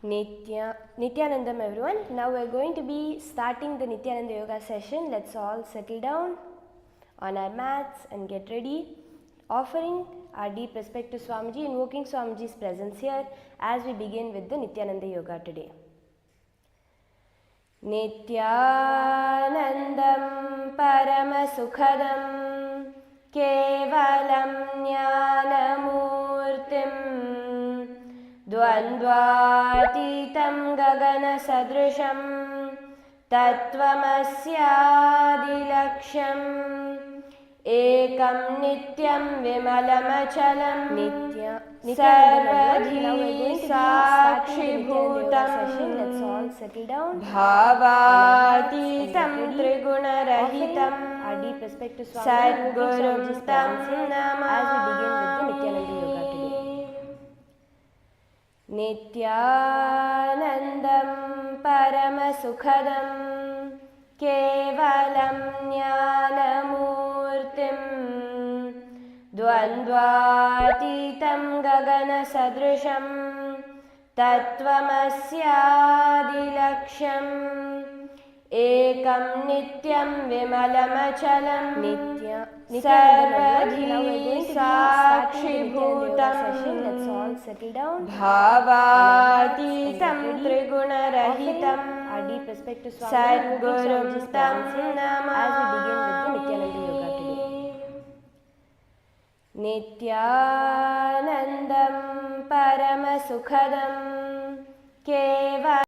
Nithyanandam everyone. Now we are going to be starting the Nithyananda yoga session. Let's all settle down on our mats and get ready. Offering our deep respect to Swamiji, invoking Swamiji's presence here as we begin with the Nithyananda yoga today. Nithyanandam Paramasukhadam Kevalam Jnanamurtim Dvandvatitam Gaganasadrisham Tattvamasyadilaksham Ekam Nityam Vimalamachalam Sarvadhi Sakshibhutam Let's all settle down. Bhavatitam Trigunarahitam Our deep respect to Swami Sadgurum Tam Namami as we begin with the Nithyananda yoga today. Nithyanandam Paramasukhadam Kevalam Jnanamurtim Dvandvatitam Gaganasadrisham Tattvamasyadilaksham Ekam Nityam Vimalamachalam Sarvadhi Sakshibhutam Let's all settle down. Bhavatitam Trigunarahitam Our deep respect to Swami Sadgurum Tam Namami as we begin with the Nithyananda yoga today. Nithyanandam Paramasukhadam Kevalam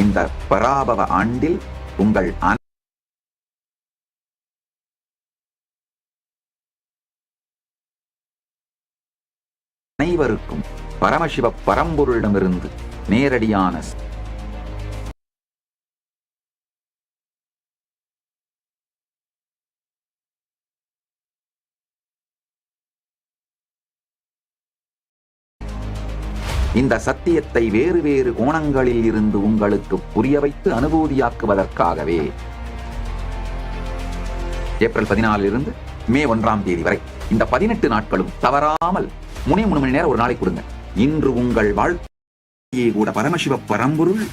இந்த பராபவ ஆண்டில் உங்கள் அனைவருக்கும் பரமசிவ பரம்பொருளிடமிருந்து நேரடியான இந்த சத்தியத்தை வேறு வேறு கோணங்களில் இருந்து உங்களுக்கு புரிய வைத்து அனுபூதியாக்குவதற்காகவே ஏப்ரல் 14 இருந்து மே 1 வரை இந்த 18 நாட்களும் தவறாமல் 3 மணி நேரம் ஒரு நாளைக்கு கொடுங்க. இன்று உங்கள் வாழ்க்கையே கூட பரமசிவ பரம்பொருள்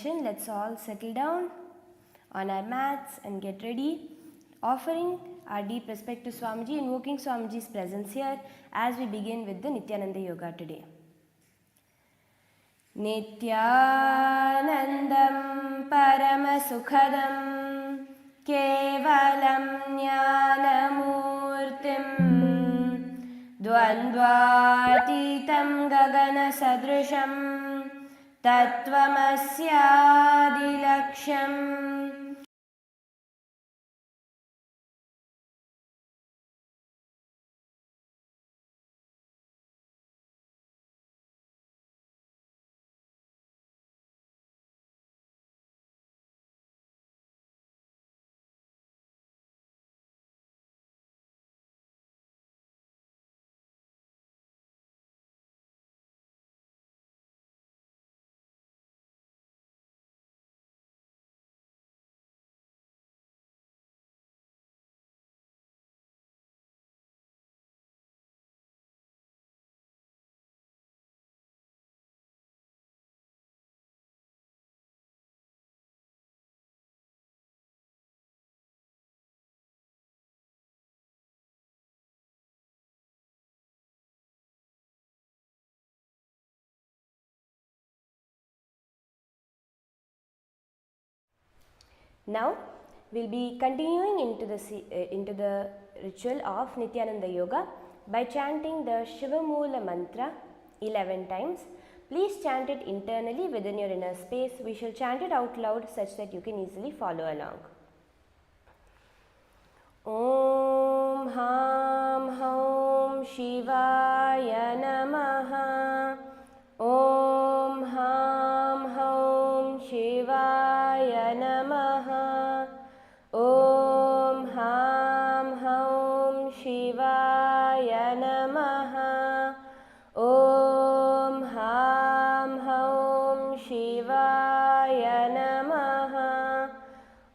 session. Let's all settle down on our mats and get ready. Offering our deep respect to Swamiji, invoking Swamiji's presence here as we begin with the Nithyananda Yoga today. Nithyanandam Paramasukhadam Kevalam Jnanamurtim Dvandvatitam Gagana Sadrisham Tattvamasyadilaksham. Now, we'll be continuing into the ritual of Nithyananda Yoga by chanting the Shivamoola mantra 11 times. Please chant it internally within your inner space. We shall chant it out loud such that you can easily follow along. Om Ham Haum Shivaya Namaha. Om Ham Haum Shivaya Namaha. Om Ham Haum Shivaya Namaha. Om Ham Haum Shivaya Namaha.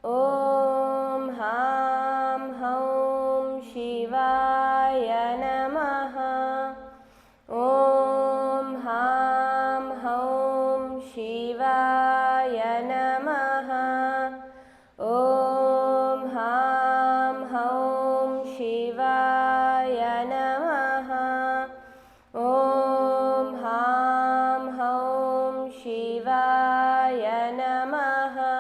Om Ham Haum Shivaya Namaha. Om Ham Haum Shivaya Namaha. Om Ham Haum Shivaya Namaha. Om Ham Haum Shivaya Namaha.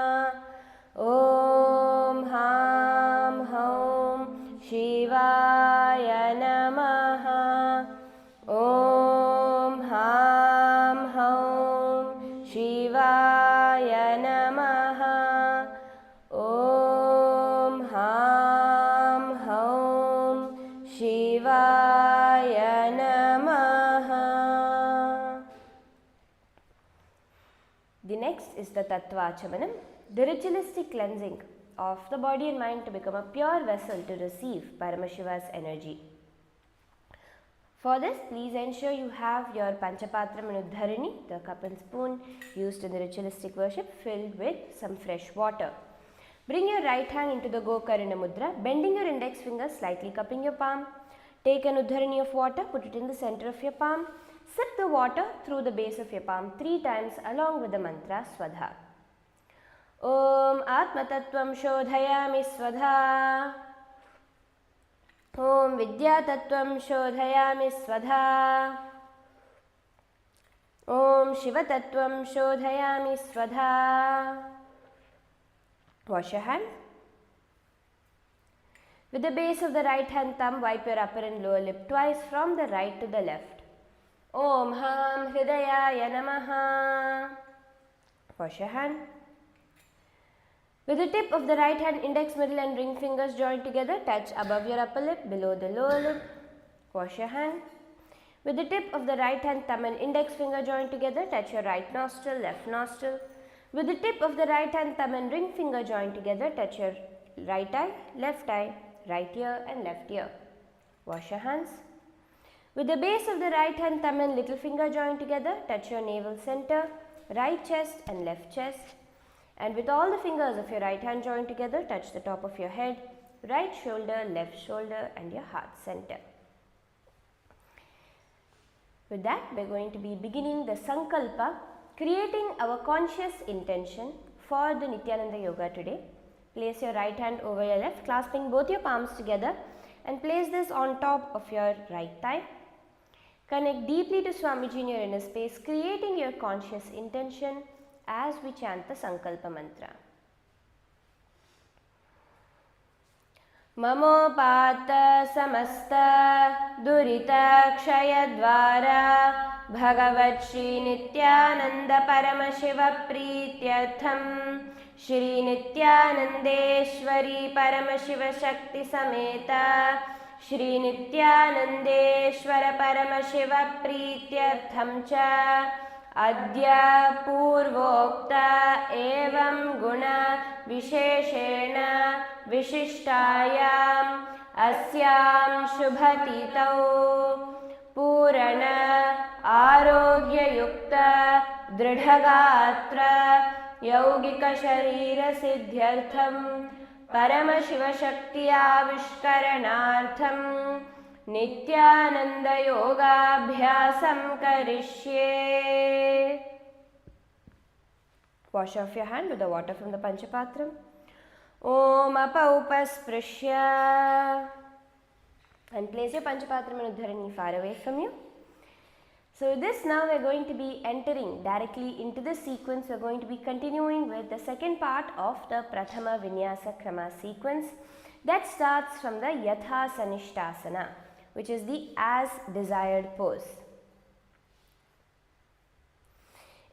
Om Ham Haum Shivaya Namaha. Om Ham Haum Shivaya Namaha. Om Ham Haum Shivaya Namaha. The next is the Tattvachamanam, the ritualistic cleansing of the body and mind to become a pure vessel to receive Paramashiva's energy. For this, please ensure you have your Panchapatram and Uddharini, the cup and spoon used in the ritualistic worship, filled with some fresh water. Bring your right hand into the Gokarna Mudra, bending your index finger, slightly cupping your palm. Take an Uddharini of water, put it in the center of your palm. Sip the water through the base of your palm 3 times along with the mantra Swadha. Om Atma Tattvam Shodhayami Swadha. Om Vidya Tattvam Shodhayami Swadha. Om Shiva Tattvam Shodhayami Swadha. Wash your hands. With the base of the right hand thumb, wipe your upper and lower lip twice from the right to the left. Om Ham Hridayaya Namaha. Wash your hand. With the tip of the right hand, index, middle and ring fingers joined together, touch above your upper lip, below the lower lip. Wash your hand. With the tip of the right hand, thumb and index finger joined together, touch your right nostril, left nostril. With the tip of the right hand, thumb and ring finger joined together, touch your right eye, right ear and left ear. Wash your hands. With the base of the right hand, thumb and little finger joined together, touch your navel center, right chest and left chest. And with all the fingers of your right hand joined together, touch the top of your head, right shoulder, left shoulder and your heart center. With that, we are going to be beginning the Sankalpa creating our conscious intention for the Nithyananda Yoga today. Place your right hand over your left, clasping both your palms together, and place this on top of your right thigh. Connect deeply to Swamiji in your inner space, creating your conscious intention as we chant the Sankalpa mantra. Mamopata samasta durita kshayadvara Bhagavat Shri Nithyananda Paramashiva Prityartham Shri Nithyanandeshwari Paramashiva Shakti Sameta Shri Nithyanandeshwara Paramashiva Prityartham cha Adya Purvokta Evam Guna Visheshena Vishishtayam Asyam Shubhatitau Purana Arogya Yukta Dridhagatra Yaugika Sharira Siddhyartham Paramashiva Shakti Avishkaranartham Nithyananda Yoga Abhyasam Karishye. Wash off your hand with the water from the Panchapatram. Om Apaupasprisya. And place your Panchapatram and Uddharani far away from you. So this now we are going to be entering directly into the sequence. We are going to be continuing with the second part of the Prathama Vinyasa Krama sequence that starts from the Yatha Sanishtasana, which is the as desired pose.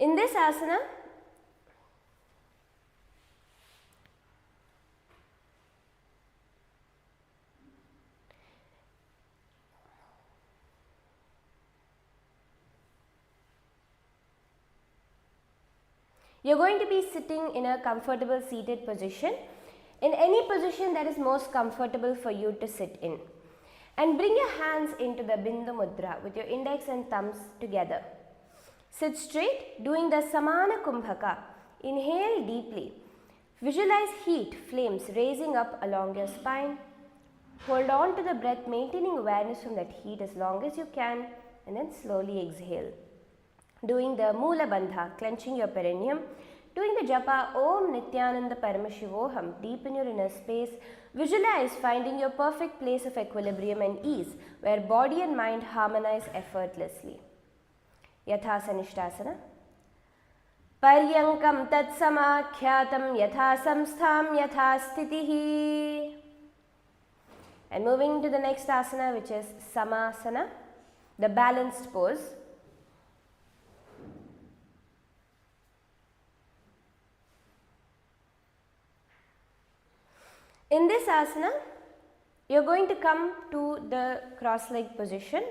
In this asana, you are going to be sitting in a comfortable seated position, in any position that is most comfortable for you to sit in. And bring your hands into the Bindu Mudra with your index and thumbs together. Sit straight, doing the Samana Kumbhaka. Inhale deeply. Visualize heat, flames rising up along your spine. Hold on to the breath, maintaining awareness from that heat as long as you can, and then slowly exhale. Doing the Mula Bandha, clenching your perineum. Doing the Japa Om Nithyananda Paramashivoham deep in your inner space. Visualize finding your perfect place of equilibrium and ease where body and mind harmonize effortlessly. Yatha Sanishtasana. Paryankam tat samakhyatam yatha samstham yatha stitihi. And moving to the next asana, which is Samasana, the balanced pose. In this asana, you are going to come to the cross-leg position.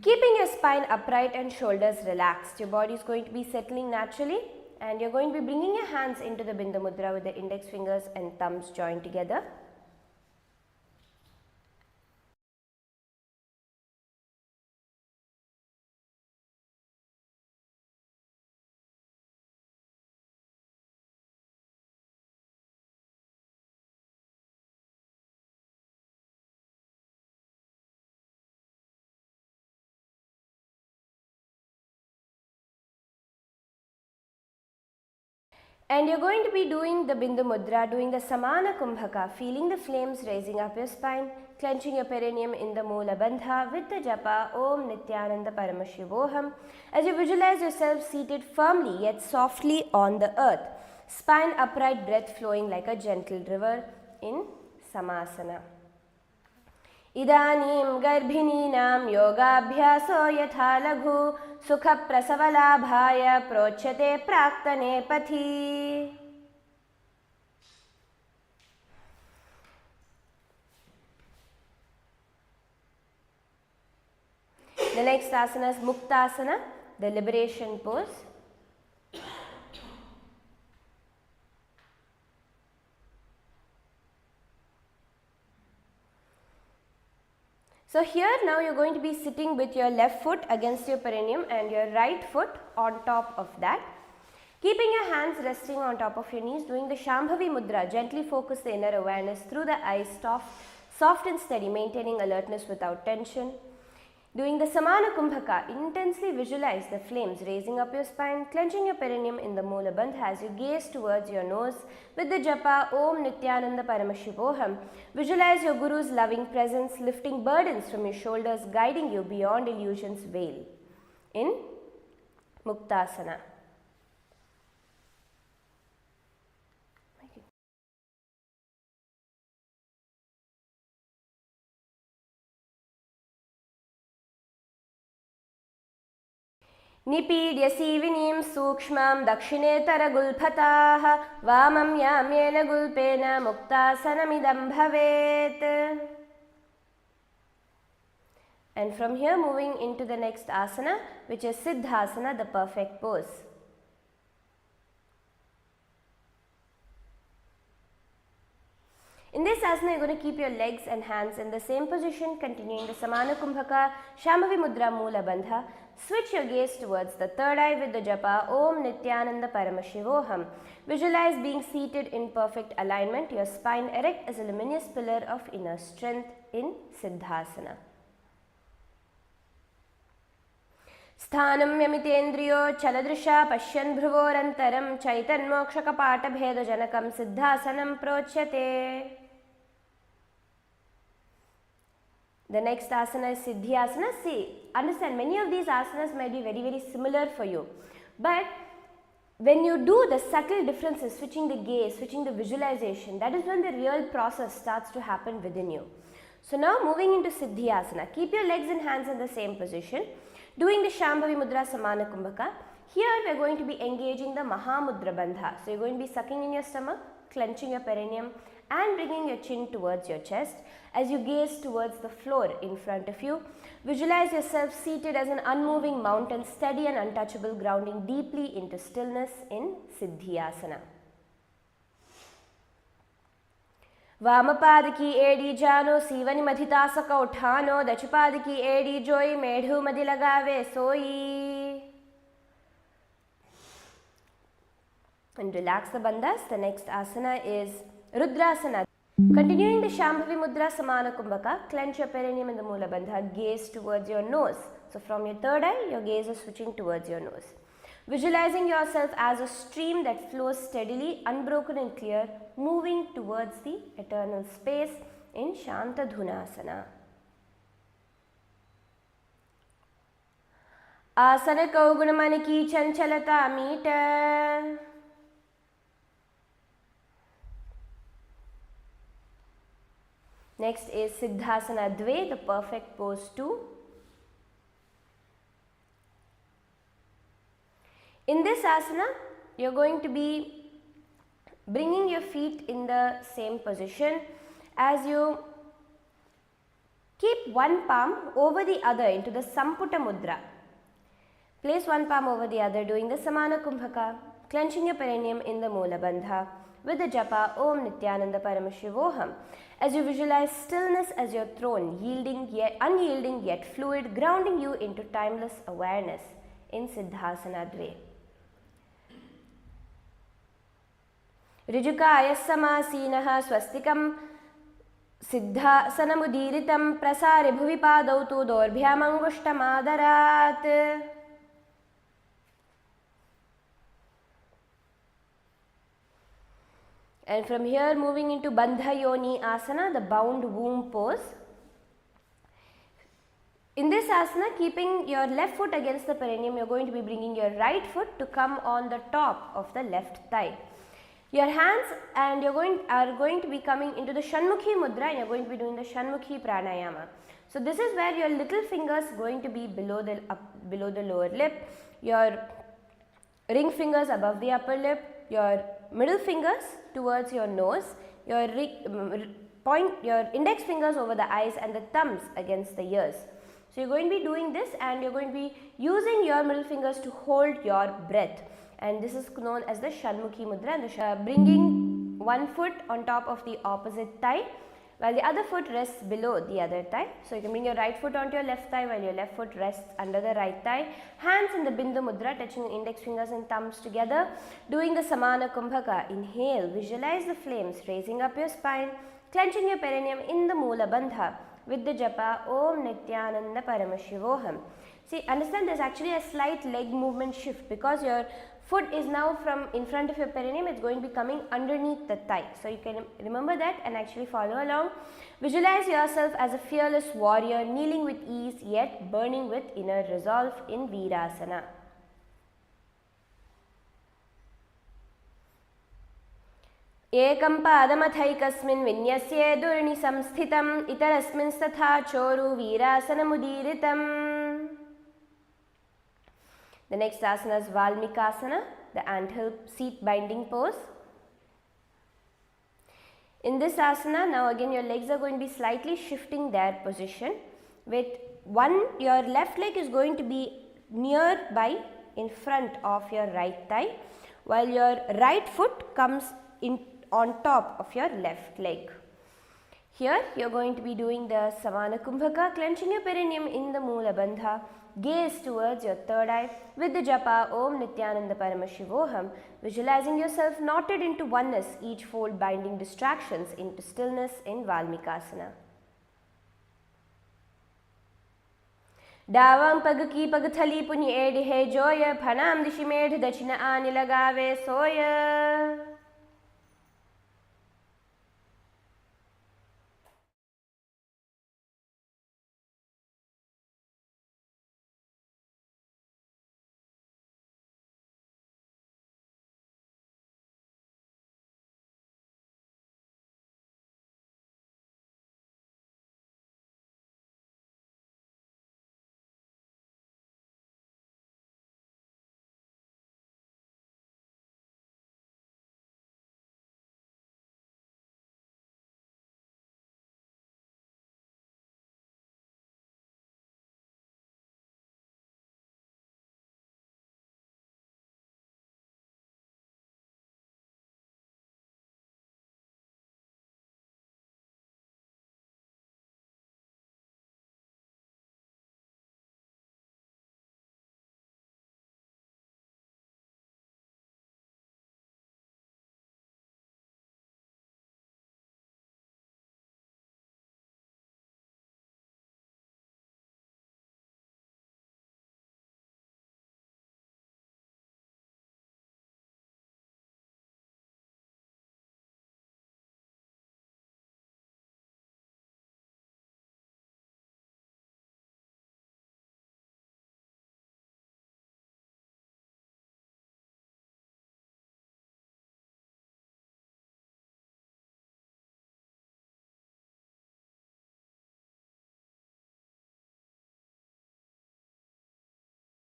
Keeping your spine upright and shoulders relaxed, your body is going to be settling naturally, and you are going to be bringing your hands into the Bindu Mudra with the index fingers and thumbs joined together. And you're going to be doing the Bindu Mudra, doing the Samana Kumbhaka, feeling the flames rising up your spine, clenching your perineum in the Mula Bandha with the Japa Om Nithyananda Paramashivoham as you visualize yourself seated firmly yet softly on the earth, spine upright, breath flowing like a gentle river in Samasana. Idanim garbhininam yogabhyaso yatha laghu sukha prasavalabhaya prochyate praktane pathi. The next asana is Muktasana, the liberation pose. So here now you are going to be sitting with your left foot against your perineum and your right foot on top of that. Keeping your hands resting on top of your knees, doing the Shambhavi Mudra, gently focus the inner awareness through the eyes, soft and steady, maintaining alertness without tension. Doing the Samana Kumbhaka, intensely visualize the flames raising up your spine, clenching your perineum in the Moola Bandha as you gaze towards your nose with the japa Om Nithyananda Paramashivoham. Visualize your Guru's loving presence lifting burdens from your shoulders, guiding you beyond illusion's veil. In Muktasana. निपीड्य सीविनीं सूक्ष्मं दक्षिणेतरगुल्फताः वामं याम्येन गुल्पेन मुक्तासनमिदं भवेत्. And from here moving into the next asana, which is Siddhasana, the perfect pose. In this asana, you're going to keep your legs and hands in the same position, continuing the Samana Kumbhaka, Shambhavi Mudra Moola Bandha. Switch your gaze towards the third eye with the japa Om Nithyananda Paramashivoham. Visualize being seated in perfect alignment, your spine erect as a luminous pillar of inner strength in Siddhasana. Sthanam yamitendriyo chaladrisha pashyan bhruvorantaram chaitanmokshakapata bhedajanakam Siddhasanam prochyate. The next asana is Siddhyasana. See, understand, many of these asanas might be very similar for you. But when you do the subtle differences, switching the gaze, switching the visualization, that is when the real process starts to happen within you. So now moving into Siddhyasana. Keep your legs and hands in the same position. Doing the Shambhavi Mudra Samana Kumbhaka. Here we are going to be engaging the Mahamudra Bandha. So you are going to be sucking in your stomach, clenching your perineum and bringing your chin towards your chest. As you gaze towards the floor in front of you, visualize yourself seated as an unmoving mountain, steady and untouchable, grounding deeply into stillness in Siddhyasana. वामपाद की एड़ी जानो सीवनि मधिता सका उठानो दक्षपाद की एड़ी जोई मेढ़ू मधि लगावे सोई. And relax the bandhas. The next asana is Rudrasana. Continuing the Shambhavi Mudra Samana Kumbhaka, clench your perineum in the Moola Bandha, gaze towards your nose. So from your third eye, your gaze is switching towards your nose. Visualizing yourself as a stream that flows steadily, unbroken and clear, moving towards the eternal space in Shantadhunasana. Asana Kaugunamaniki Chanchalata meter. Next is Siddhasana Dve, the perfect pose 2. In this asana, you are going to be bringing your feet in the same position as you keep one palm over the other into the Samputa Mudra. Place one palm over the other doing the Samana Kumbhaka, clenching your perineum in the Moola Bandha with the japa Om Nithyananda Paramashivoham. As you visualize stillness as your throne, unyielding yet fluid, grounding you into timeless awareness in Siddhasana Dve. Rijukaya Samasinah Swastikam Siddhasanamudiritham Prasare Bhuvipadau tu Dorbhyamangustamadarat. And from here moving into Bandha Yoni Asana, the bound womb pose. In this asana, keeping your left foot against the perineum, you are going to be bringing your right foot to come on the top of the left thigh. Your hands and are going to be coming into the Shanmukhi Mudra and you are going to be doing the Shanmukhi Pranayama. So this is where your little fingers going to be below the lower lip, your ring fingers above the upper lip, your middle fingers towards your nose, your index fingers over the eyes and the thumbs against the ears. So you are going to be doing this and you are going to be using your middle fingers to hold your breath, and this is known as the Shanmukhi Mudra. And bringing one foot on top of the opposite thigh while the other foot rests below the other thigh. So you can bring your right foot onto your left thigh while your left foot rests under the right thigh. Hands in the Bindu Mudra, touching index fingers and thumbs together. Doing the Samana Kumbhaka. Inhale, visualize the flames raising up your spine, clenching your perineum in the Moola Bandha with the japa Om Nithyananda Paramashivoham. See, understand there's actually a slight leg movement shift because your foot is now from in front of your perineum, it's going to be coming underneath the thigh. So you can remember that and actually follow along. Visualize yourself as a fearless warrior, kneeling with ease yet burning with inner resolve in Virasana. एकं पादमथैकस्मिन् विन्यस्ये दुर्नि संस्थितम् इतरस्मिंस्तथा चोरु वीरासनमुदीरितम्. The next asana is Valmikasana, the anthill seat binding pose. In this asana, now again your legs are going to be slightly shifting their position. With one, your left leg is going to be nearby in front of your right thigh, while your right foot comes in on top of your left leg. Here you are going to be doing the Savana Kumbhaka, clenching your perineum in the Moola Bandha. Gaze towards your third eye with the japa Om Nithyananda Paramashivoham, visualizing yourself knotted into oneness, each fold binding distractions into stillness in Valmikasana. Davam pagaki pagathali puny edi he joya, phanam dishi medh dachina ani lagave soya.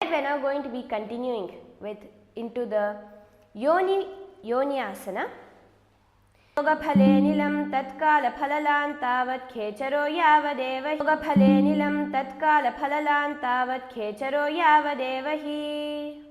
We are now going to be continuing into the Yoni asana. Yoga phale nilam tatkala phalalan tavat khecharo yavadeva. Yoga phale nilam tatkala phalalan tavat khecharo yavadevahi.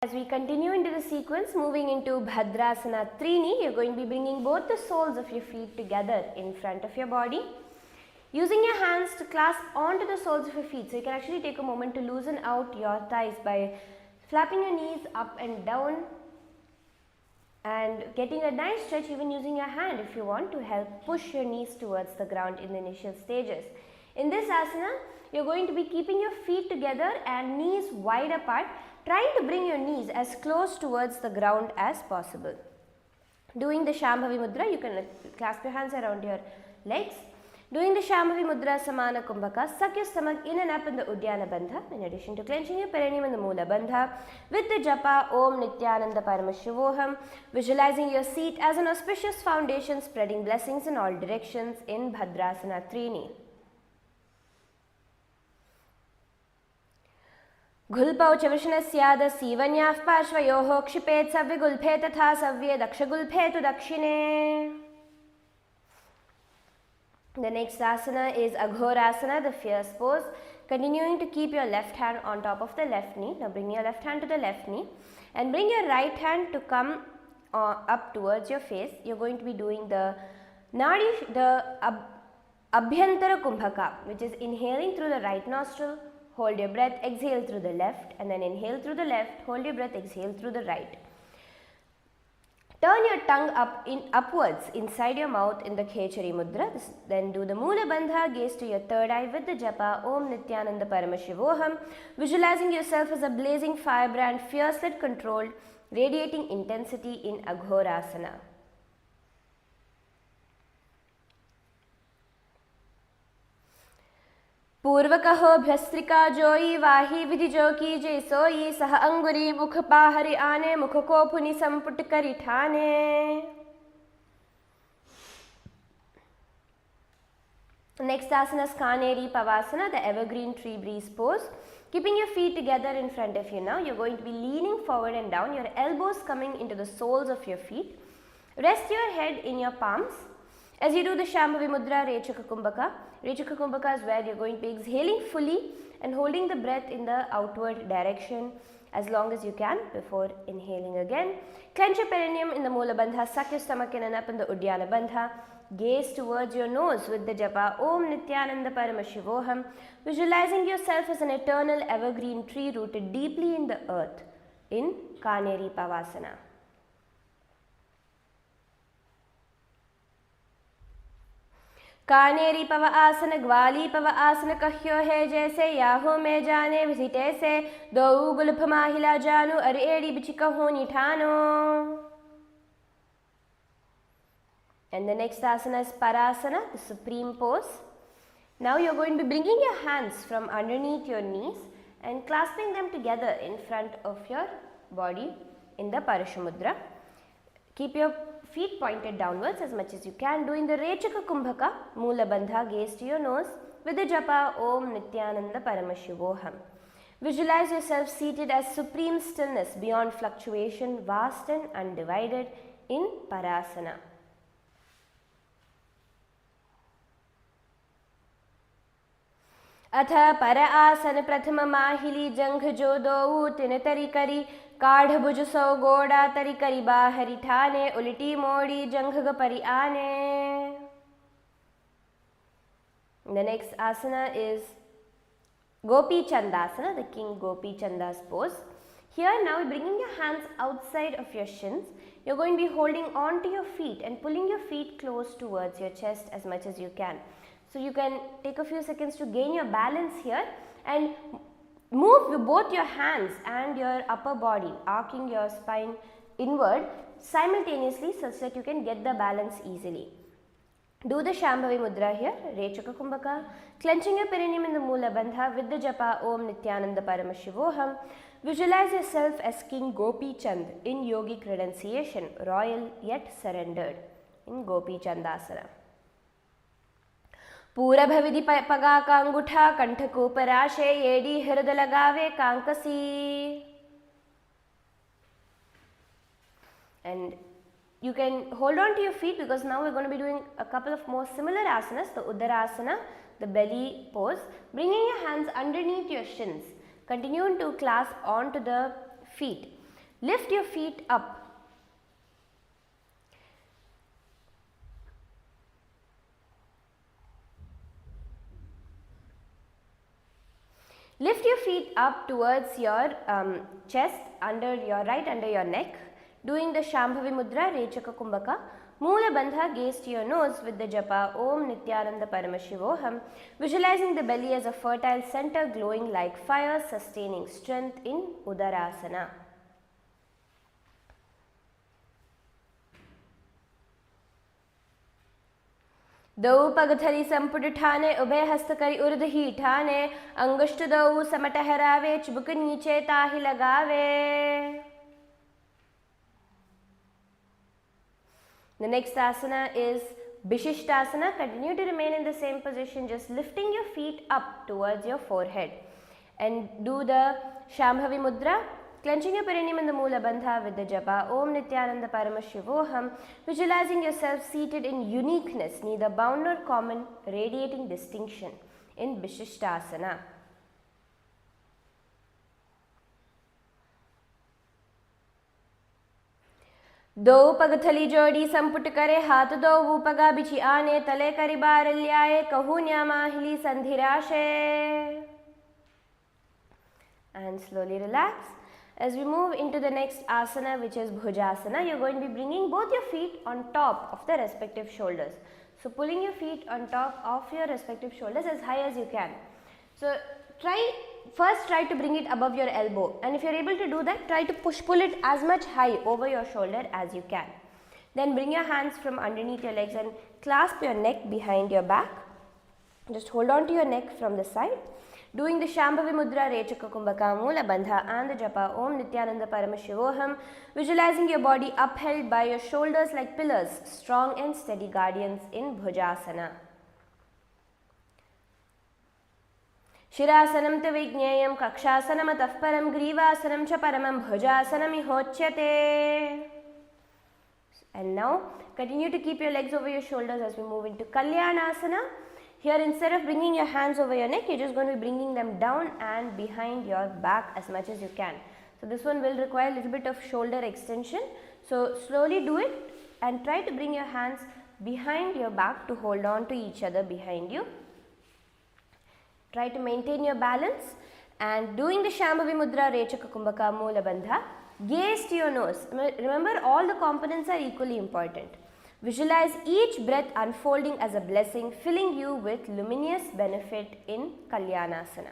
As we continue into the sequence, moving into Bhadrasana Trini, you're going to be bringing both the soles of your feet together in front of your body. Using your hands to clasp onto the soles of your feet. So you can actually take a moment to loosen out your thighs by flapping your knees up and down and getting a nice stretch, even using your hand if you want to help push your knees towards the ground in the initial stages. In this asana, you're going to be keeping your feet together and knees wide apart, trying to bring your knees as close towards the ground as possible. Doing the Shambhavi Mudra, you can clasp your hands around your legs. Doing the Shambhavi Mudra Samana Kumbhaka, suck your stomach in and up in the Uddiyana Bandha, in addition to clenching your perineum in the Moola Bandha, with the japa Om Nithyananda Paramashivoham, visualizing your seat as an auspicious foundation, spreading blessings in all directions in Bhadrasana Trini. घुल्पौ च वृषणस्याद सीवन्याः पार्श्वयोः क्षिपेत् सव्यगुल्फे तथा सव्ये दक्षगुल्फे तु दक्षिणे. The next asana is Aghorasana, the fierce pose. Continuing to keep your left hand on top of the left knee. Now bring your left hand to the left knee and bring your right hand to come up towards your face. You're going to be doing the Abhyantara Kumbhaka, which is inhaling through the right nostril, hold your breath, exhale through the left, and then inhale through the left, hold your breath, exhale through the right. Turn your tongue upwards inside your mouth in the Khechari Mudra. Then do the Moola Bandha, gaze to your third eye with the japa Om Nithyananda Paramashivoham, visualizing yourself as a blazing firebrand, fierce yet controlled, radiating intensity in Aghorasana. पूर्वकहो भ्यस्त्रिका जोई वाही विधि जो की जय सोई सह अंगुरी मुख पाहरि आने मुख को पुनि संपुट करि ठाने. Next asana is Kaneri Pavasana, the evergreen tree breeze pose. Keeping your feet together in front of you now, you're going to be leaning forward and down, your elbows coming into the soles of your feet. Rest your head in your palms. As you do the Shambhavi Mudra, Rechaka Kumbhaka. Rechaka Kumbhaka is where you're going to be exhaling fully and holding the breath in the outward direction as long as you can before inhaling again. Clench your perineum in the Moola Bandha, suck your stomach in and up in the Uddiyana Bandha. Gaze towards your nose with the japa Om Nithyananda Paramashivoham, visualizing yourself as an eternal evergreen tree rooted deeply in the earth in Kaneri Pavasana. Kanheri पव आसन ग्वाली पव आसन कह्यो है जैसे Yahoo में जाने विधिटे से दो Gulf माहिला जानू अरे एड़ी बिच कहो निठानो. And the next asana is Parasana, the supreme pose. Now you're going to be bringing your hands from underneath your knees and clasping them together in front of your body in the Parashamudra. Keep your feet pointed downwards as much as you can. Doing the Rechaka Kumbhaka, Moola Bandha, gaze to your nose with the japa Om Nithyananda Paramashivoham. Visualize yourself seated as supreme stillness beyond fluctuation, vast and undivided in Parasana. अथ पर आसन प्रथम माहिली जंघ जो दो तिन तरी करी काढ़ भुज सौ गोड़ा तरी करी बाहरी ठाने उल्टी मोड़ी जंघ ग परी आने. The next asana is Gopi Chandasana, the King Gopi Chanda's pose. Here now bringing your hands outside of your shins, you're going to be holding on to your feet and pulling your feet close towards your chest as much as you can. So you can take a few seconds to gain your balance here and move both your hands and your upper body, arcing your spine inward simultaneously such that you can get the balance easily. Do the Shambhavi Mudra here, Rechaka Kumbhaka, clenching your perineum in the Moola Bandha with the japa Om Nithyananda Paramashivoham. Visualize yourself as King Gopi Chand in yogic renunciation, royal yet surrendered in Gopi Chandasana. पूरभ विधि पगा का अंगूठा कंठ को पराशे येडी हृदय लगावे कांकसी. And you can hold on to your feet because now we're going to be doing a couple of more similar asanas, the Uddarasana, the belly pose, bringing your hands underneath your shins, continuing to clasp onto the feet. Lift your feet up. Lift your feet up towards your chest, right under your neck. Doing the Shambhavi Mudra, Rechaka Kumbhaka. Moola Bandha, gaze to your nose with the japa Om Nithyananda Paramashivoham. Visualizing the belly as a fertile center glowing like fire, sustaining strength in Uddarasana. दौ पगथरी संपुट ठाने उभय हस्त करी उर्ध ही ठाने अंगुष्ठ दौ समट हरावे चुबक नीचे ताहि लगावे. The next asana is Bishishtasana. Continue to remain in the same position, just lifting your feet up towards your forehead. and do the Shambhavi Mudra, clenching your perineum in the Moola Bandha with the japa Om Nithyananda Paramashivoham, visualizing yourself seated in uniqueness, neither bound nor common, radiating distinction in Vishishtasana. दो पग थली जोड़ी संपुट करे हाथ दो ऊपगा बिछी आने तले करी बार ल्याए कहू न्यामाहिली संधिराशे. And slowly relax. As we move into the next asana, which is Bhujasana, you're going to be bringing both your feet on top of the respective shoulders. So pulling your feet on top of your respective shoulders as high as you can. So first try to bring it above your elbow, and if you're able to do that, try to pull it as much high over your shoulder as you can. Then bring your hands from underneath your legs and clasp your neck behind your back. Just hold on to your neck from the side. Doing the Shambhavi Mudra, Rechaka Kumbhaka Moola Bandha and the japa Om Nithyananda Paramashivoham, visualizing your body upheld by your shoulders like pillars, strong and steady guardians in Bhujasana. Shirasanam ta Vijnayam Kakshasanam ataf param Grivasanam cha paramam Bhujasanam ihochyate. And now continue to keep your legs over your shoulders as we move into Kalyanasana. Here, instead of bringing your hands over your neck, you're just going to be bringing them down and behind your back as much as you can. So this one will require a little bit of shoulder extension. So slowly do it and try to bring your hands behind your back to hold on to each other behind you. Try to maintain your balance, and doing the Shambhavi Mudra, Rechaka Kumbhaka Moola Bandha, gaze to your nose. Remember, all the components are equally important. Visualize each breath unfolding as a blessing, filling you with luminous benefit in Kalyanasana.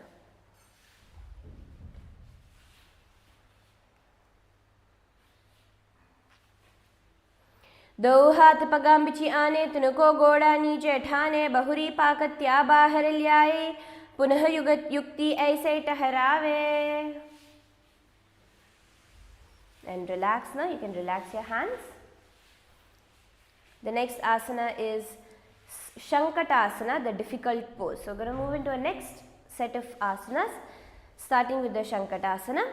दो हाथ पगाम बिछी आने तुनको गोड़ा नीचे ठाने बहुरी पाकत्या बाहर ल्याए पुनः युगत युक्ति ऐसे ठहरावे. And relax now. You can relax your hands. The next asana is Shankatasana, the difficult pose. So, we are going to move into our next set of asanas, starting with the Shankatasana.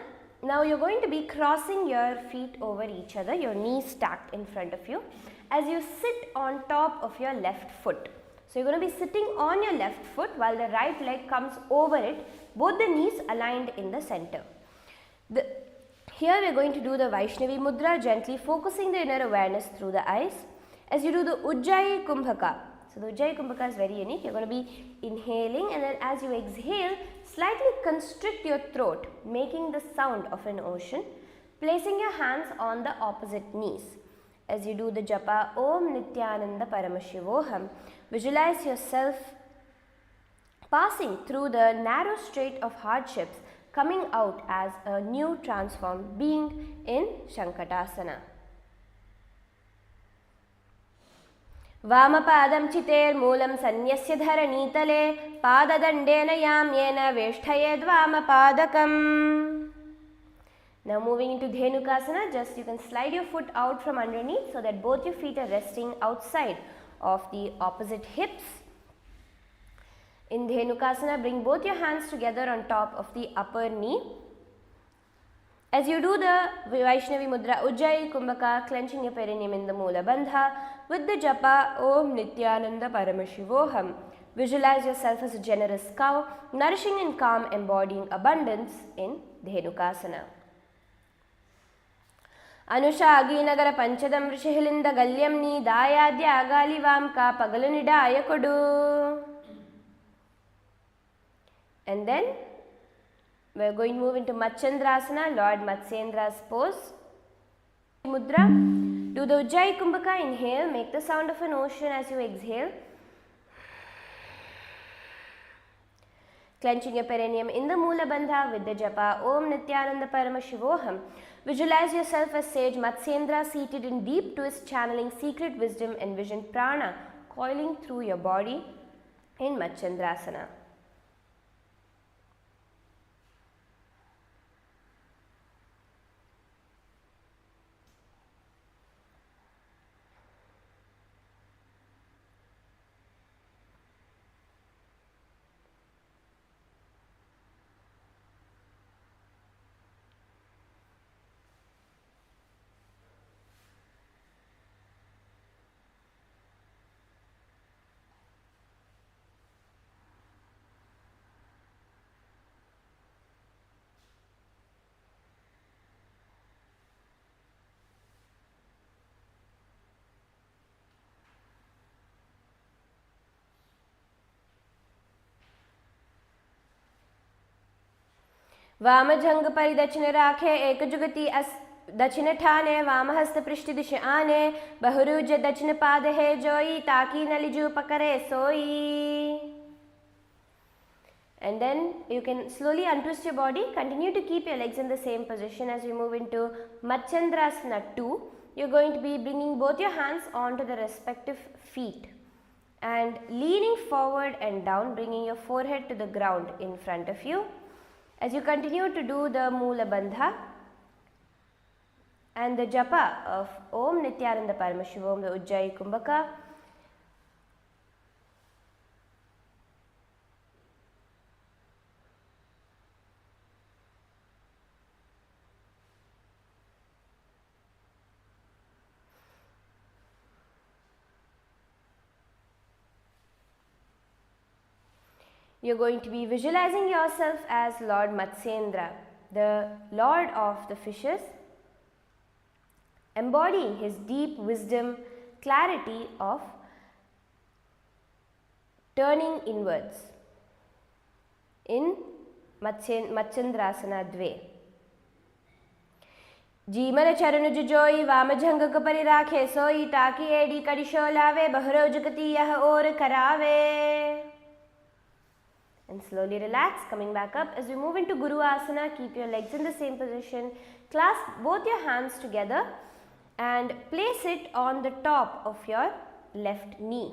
Now, you are going to be crossing your feet over each other, your knees stacked in front of you, as you sit on top of your left foot. So, you are going to be sitting on your left foot while the right leg comes over it, both the knees aligned in the center. Here, we are going to do the Vaishnavi Mudra, gently focusing the inner awareness through the eyes. As you do the Ujjayi Kumbhaka, so the Ujjayi Kumbhaka is very unique. You are going to be inhaling, and then as you exhale, slightly constrict your throat, making the sound of an ocean, placing your hands on the opposite knees. As you do the japa Om Nithyananda Paramashivoham, visualize yourself passing through the narrow strait of hardships, coming out as a new transformed being in Shankatasana. वामपादं चितेर्मूलं सन्न्यस्य धरणीतले पाददण्डेन याम्येन वेष्टयेद्वामपादकम्. Now moving into Dhenukasana, just you can slide your foot out from underneath so that both your feet are resting outside of the opposite hips. In Dhenukasana, bring both your hands together on top of the upper knee. As you do the Vaishnavi Mudra Ujjayi Kumbhaka, clenching your perineum in the Moola Bandha with the japa Om Nithyananda Paramashivoham, visualize yourself as a generous cow, nourishing and calm, embodying abundance in Dhenukasana. Anushagi Nagara Panchadam Rishihilinda Galyam Ni Dayadya Agalivam Ka Pagalanida Ayakudu. And then we are going to move into Matsyendrasana, Lord Matsyendra's pose. Mudra, do the Ujjayi Kumbhaka, inhale, make the sound of an ocean as you exhale. Clenching your perineum in the Moola Bandha with the japa Om Nithyananda Paramashivoham. Visualize yourself as sage Matsyendra seated in deep twist, channeling secret wisdom, envision prana coiling through your body in Matsyendrasana. वामजंग परि दक्षिण राखे एक जुगति दक्षिण ठाने वामहस्त पृष्ठ दिश आने बहुरुज दक्षिण पाद है जोई ताकि नलिजू पकड़े सोई. And then you can slowly untwist your body. Continue to keep your legs in the same position as we move into Matsyendrasana 2. You're going to be bringing both your hands onto the respective feet and leaning forward and down, bringing your forehead to the ground in front of you. As you continue to do the Moola Bandha and the japa of Om Nithyananda Paramashivom, the Ujjayi Kumbhaka, you're going to be visualizing yourself as Lord Matsyendra, the Lord of the fishes, embodying his deep wisdom, clarity of turning inwards in Matsyendrasana 2. जीमन चरण जुजोई वामजंग परि राखे सोई ताकि AD कड़िशो लावे बहरो जुगति यह और करावे. And slowly relax, coming back up. As we move into Guru Asana, keep your legs in the same position. Clasp both your hands together and place it on the top of your left knee.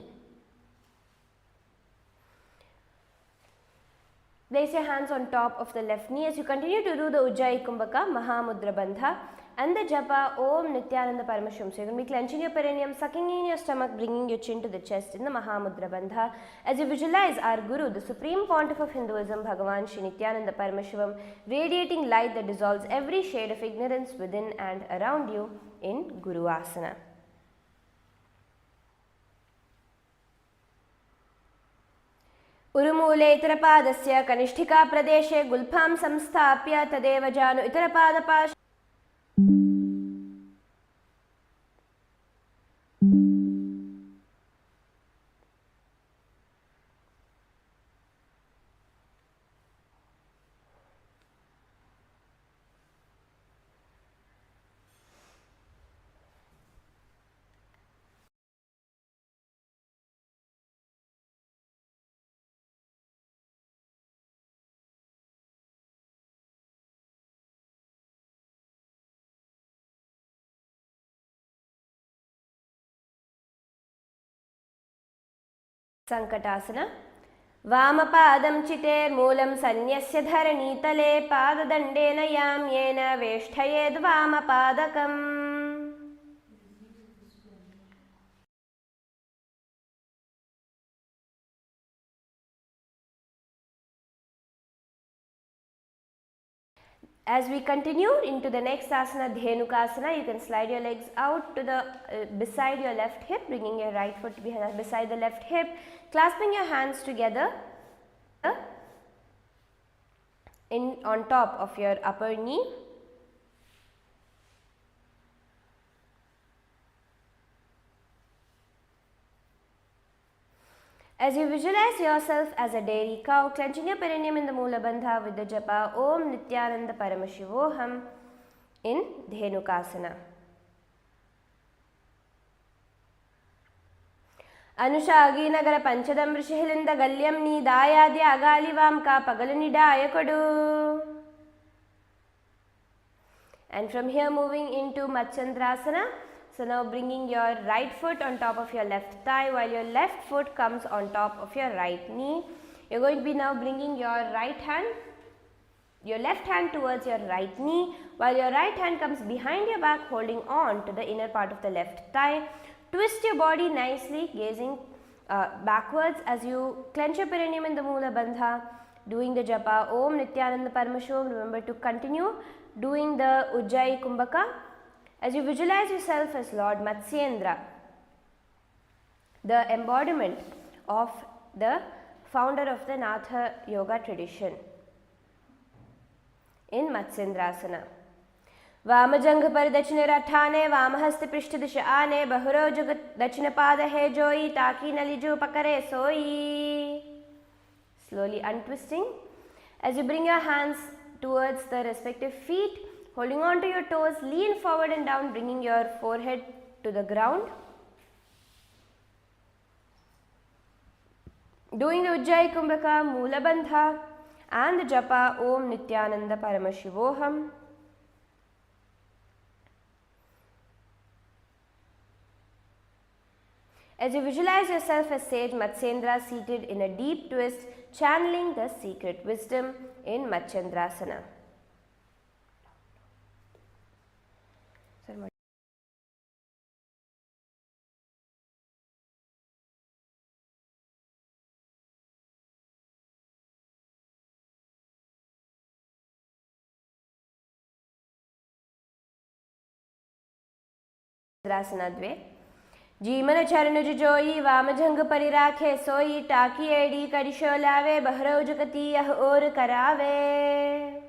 Place your hands on top of the left knee as you continue to do the Ujjayi Kumbhaka, Mahamudra Bandha and the japa Om Nithyananda Paramashivam. So you're going to be clenching your perineum, sucking in your stomach, bringing your chin to the chest in the Mahamudra Bandha. As you visualize our Guru, the Supreme Pontiff of Hinduism, Bhagavan Shri Nithyananda Paramashivam, radiating light that dissolves every shade of ignorance within and around you in Guru Asana. उरुमूले इतरपादस्य कनिष्ठिका प्रदेशे गुल्फां संस्थाप्य तदेव जानु इतरपादपाश. Sankatasana. Vamapadam chitermoolam sanyasya dharanitale padadandena yamyena veshtayed vamapadakam. As we continue into the next asana, Dhenukasana, you can slide your legs out to the beside your left hip, bringing your right foot beside the left hip, clasping your hands together on top of your upper knee. As you visualize yourself as a dairy cow, clenching your perineum in the Moola Bandha with the japa Om Nithyananda Paramashivoham in Dhenukasana. Anushagi Nagara Panchadam Rishihilinda Galyam Ni Dayadya Agalivam Ka Pagalunidaya Kodu. And from here moving into Matsyendrasana. So now bringing your right foot on top of your left thigh while your left foot comes on top of your right knee. You're going to be now bringing your left hand towards your right knee while your right hand comes behind your back, holding on to the inner part of the left thigh. Twist your body nicely, gazing backwards as you clench your perineum in the Moola Bandha, doing the japa Om Nithyananda Paramashivam. Remember to continue doing the Ujjayi Kumbhaka. As you visualize yourself as Lord Matsyendra, the embodiment of the founder of the Natha Yoga tradition in Matsyendrasana. Vamajang par dachine rathane, vamahasti prishth disha aane, bahuro jugat dachine pada hai joi, taki naliju pakare soi. Slowly untwisting. As you bring your hands towards the respective feet, holding on to your toes, lean forward and down, bringing your forehead to the ground. Doing the Ujjayi Kumbhaka, Moola Bandha and the Japa Om Nithyananda Paramashivoham. As you visualize yourself as sage Matsyendra seated in a deep twist, channeling the secret wisdom in Matsyendrasana. द्वे जीमन चरण जोई वामजंग परिराखे सोई टाकी AD करिशो लावे बहरौ जगती यह और करावे.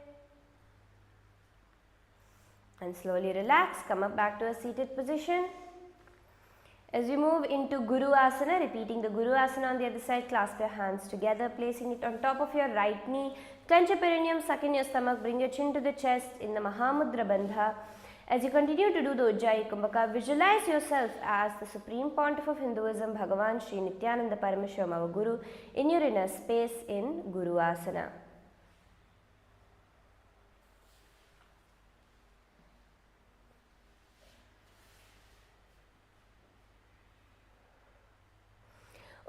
And slowly relax, come up back to a seated position. As we move into Guru Asana, repeating the Guru Asana on the other side, clasp your hands together, placing it on top of your right knee, clench your perineum, suck in your stomach, bring your chin to the chest in the Mahamudra Bandha. As you continue to do the Ujjayi Kumbhaka, visualize yourself as the Supreme Pontiff of Hinduism, Bhagavan Sri Nithyananda Paramashivam, our Guru, in your inner space in Guru Asana.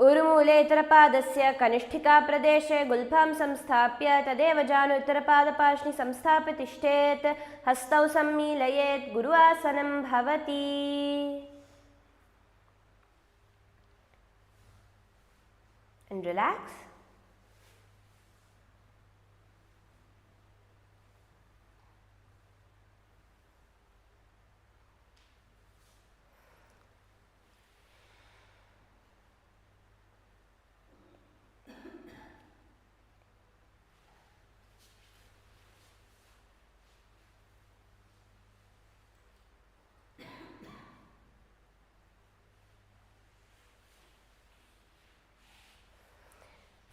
उरुमूले उत्तरपादस्य कनिष्ठिका प्रदेशे गुल्फां संस्थाप्य तदेव जानु उत्तरपादपार्श्नि संस्थाप्य तिष्ठेत् हस्तौ सम्मीलयेत् गुरुआसनं भवति. And relax.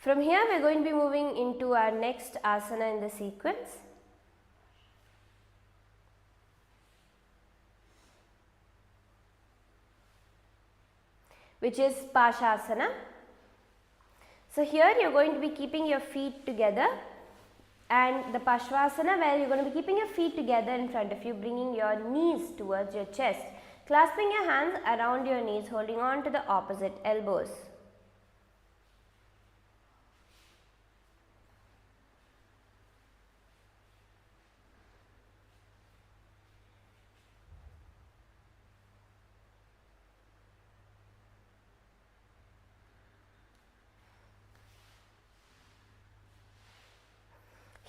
From here we are going to be moving into our next asana in the sequence, which is Pashasana. So here you are going to be keeping your feet together, and the Pashvasana, where you are going to be keeping your feet together in front of you, bringing your knees towards your chest, clasping your hands around your knees, holding on to the opposite elbows.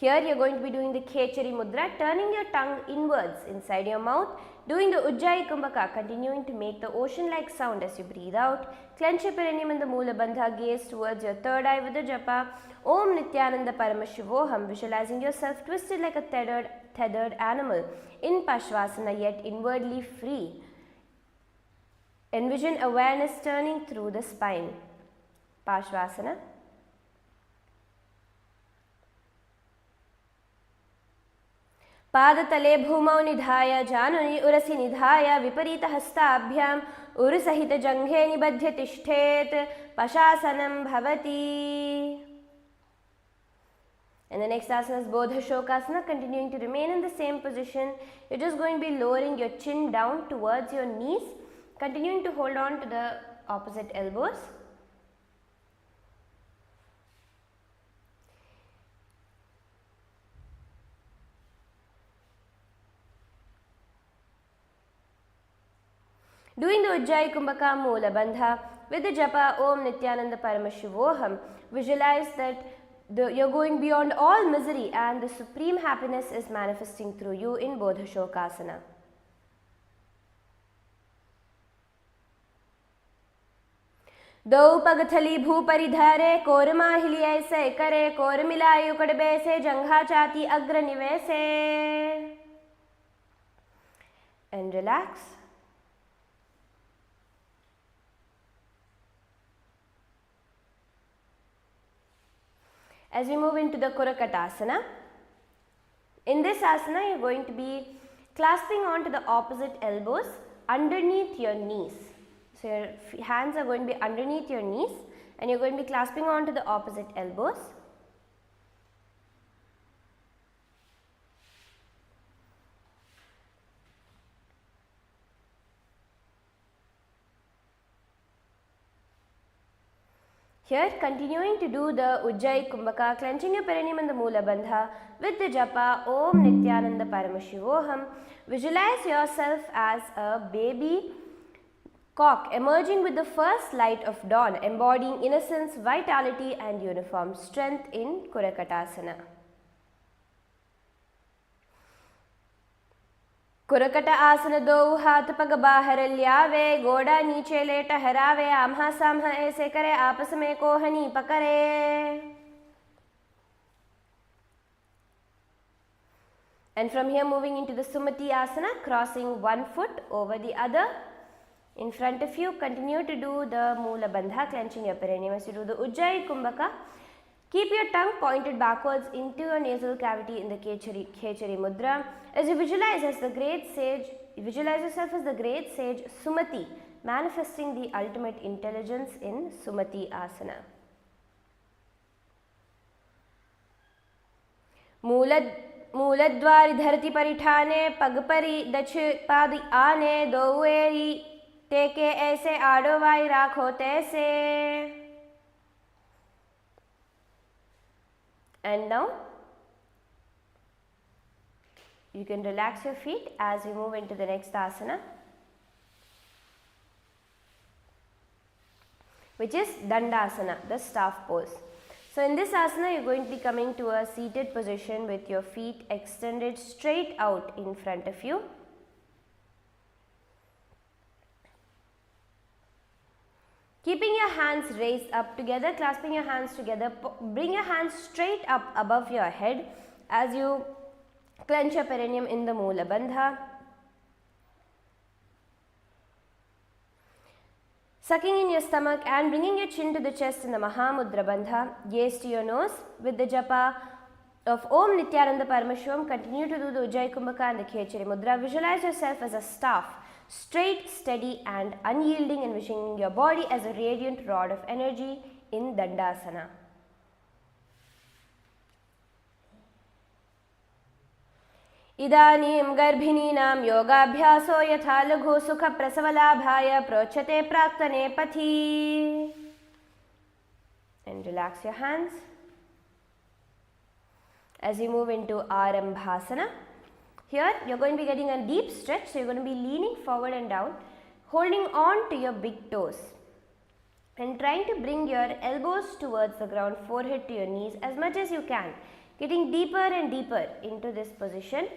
Here you are going to be doing the Khechari Mudra, turning your tongue inwards inside your mouth, doing the Ujjayi Kumbhaka, continuing to make the ocean-like sound as you breathe out. Clench your perineum in the Moola Bandha, gaze towards your third eye with the Japa Om Nithyananda Paramashivoham, visualizing yourself twisted like a tethered animal in Pashvasana, yet inwardly free. Envision awareness turning through the spine. Pashvasana. पादतले भूमौ निधाय जानुनि उरसि निधाय विपरीत हस्ताभ्याम उरुसहित जंघे निबध्य तिष्ठेत् पशासनं भवति. And the next asana is Bodha Shokasana, continuing to remain in the same position. You're just going to be lowering your chin down towards your knees, continuing to hold on to the opposite elbows. Doing the Ujjayi Kumbhaka Moola Bandha with the Japa Om Nithyananda Paramashivoham, visualize that you're going beyond all misery and the supreme happiness is manifesting through you in Bodha Shokasana. दौ पगथली भू परिधारे कोरमा हिली ऐसे करे core मिलायु कड़बे से जंघा चाती अग्र निवेसे. And relax. As we move into the Kurakatasana, In this asana, you are going to be clasping onto the opposite elbows underneath your knees. So, your hands are going to be underneath your knees and you are going to be clasping onto the opposite elbows. Here, continuing to do the Ujjayi Kumbhaka, clenching your perineum and the Moola Bandha with the japa Om Nithyananda Paramashivoham. Visualize yourself as a baby cock emerging with the first light of dawn, embodying innocence, vitality and uniform strength in Kurakatasana. कुरकट आसन दो हाथ पग बाहर ल्यावे गोड़ा नीचे ले टहरावे आम्हा साम्हा ऐसे करे आपस में कोहनी पकड़े. And from here moving into the Sumati asana, crossing one foot over the other. In front of you, continue to do the Moola Bandha, clenching your perineum as you do the Ujjayi Kumbhaka. Keep your tongue pointed backwards into your nasal cavity in the Khechari Mudra. As you visualize yourself as the great sage Sumati, manifesting the ultimate intelligence in Sumati Asana. मूलद्वारि धरती परिठाने पगपरी दक्ष पादि आने दोवेरी टेके ऐसे आड़ो Y राखो तैसे. And now you can relax your feet as you move into the next asana, which is Dandasana, the staff pose. So in this asana, you are going to be coming to a seated position with your feet extended straight out in front of you. Keeping your hands raised up together, clasping your hands together, bring your hands straight up above your head as you clench your perineum in the Moola Bandha. Sucking in your stomach and bringing your chin to the chest in the Mahamudra Bandha. Gaze to your nose with the japa of Om Nithyananda Paramashivam. Continue to do the Ujjayi Kumbhaka and the Khechari Mudra. Visualize yourself as a staff, straight, steady and unyielding, envisioning your body as a radiant rod of energy in Dandasana. इदानीं गर्भिणीनां योगाभ्यासो यथा लघु सुख प्रसवलाभाय प्रोच्यते प्राक्तने पथि. And relax your hands as you move into Arambhasana. Here you are going to be getting a deep stretch, so you are going to be leaning forward and down, holding on to your big toes and trying to bring your elbows towards the ground, forehead to your knees as much as you can, getting deeper and deeper into this position.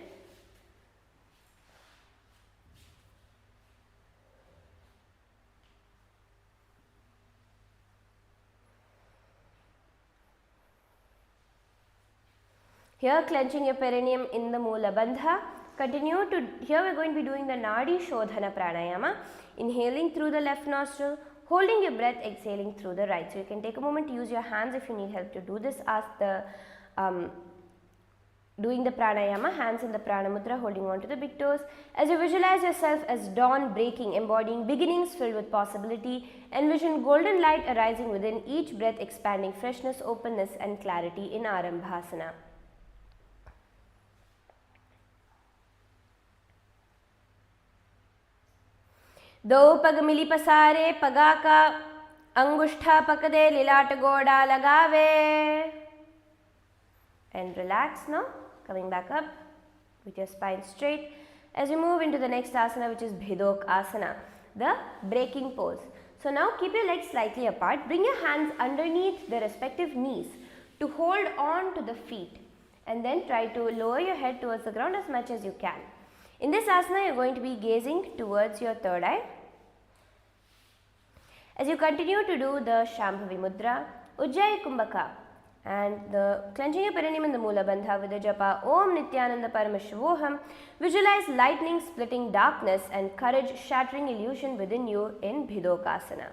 Here clenching your perineum in the Moola Bandha. Continue to, here we are going to be doing the Nadi Shodhana Pranayama, inhaling through the left nostril, holding your breath, exhaling through the right. So you can take a moment to use your hands if you need help to do this. Ask the doing the pranayama, hands in the prana mudra, holding on to the big toes. As you visualize yourself as dawn breaking, embodying beginnings filled with possibility, envision golden light arising within each breath, expanding freshness, openness and clarity in Arambhasana. दो पग मिली पसारे पगा का अंगुष्ठा पकदे लिलाट गोड़ा लगावे. And relax now, coming back up with your spine straight as you move into the next asana, which is Bhidok Asana, the breaking pose. So now keep your legs slightly apart, bring your hands underneath the respective knees to hold on to the feet and then try to lower your head towards the ground as much as you can. In this asana, you are going to be gazing towards your third eye. As you continue to do the Shambhavi Mudra, Ujjayi Kumbhaka and the clenching your perineum in the Moola Bandha with the japa Om Nithyananda Paramashivoham, visualize lightning splitting darkness and courage shattering illusion within you in Bhidokasana.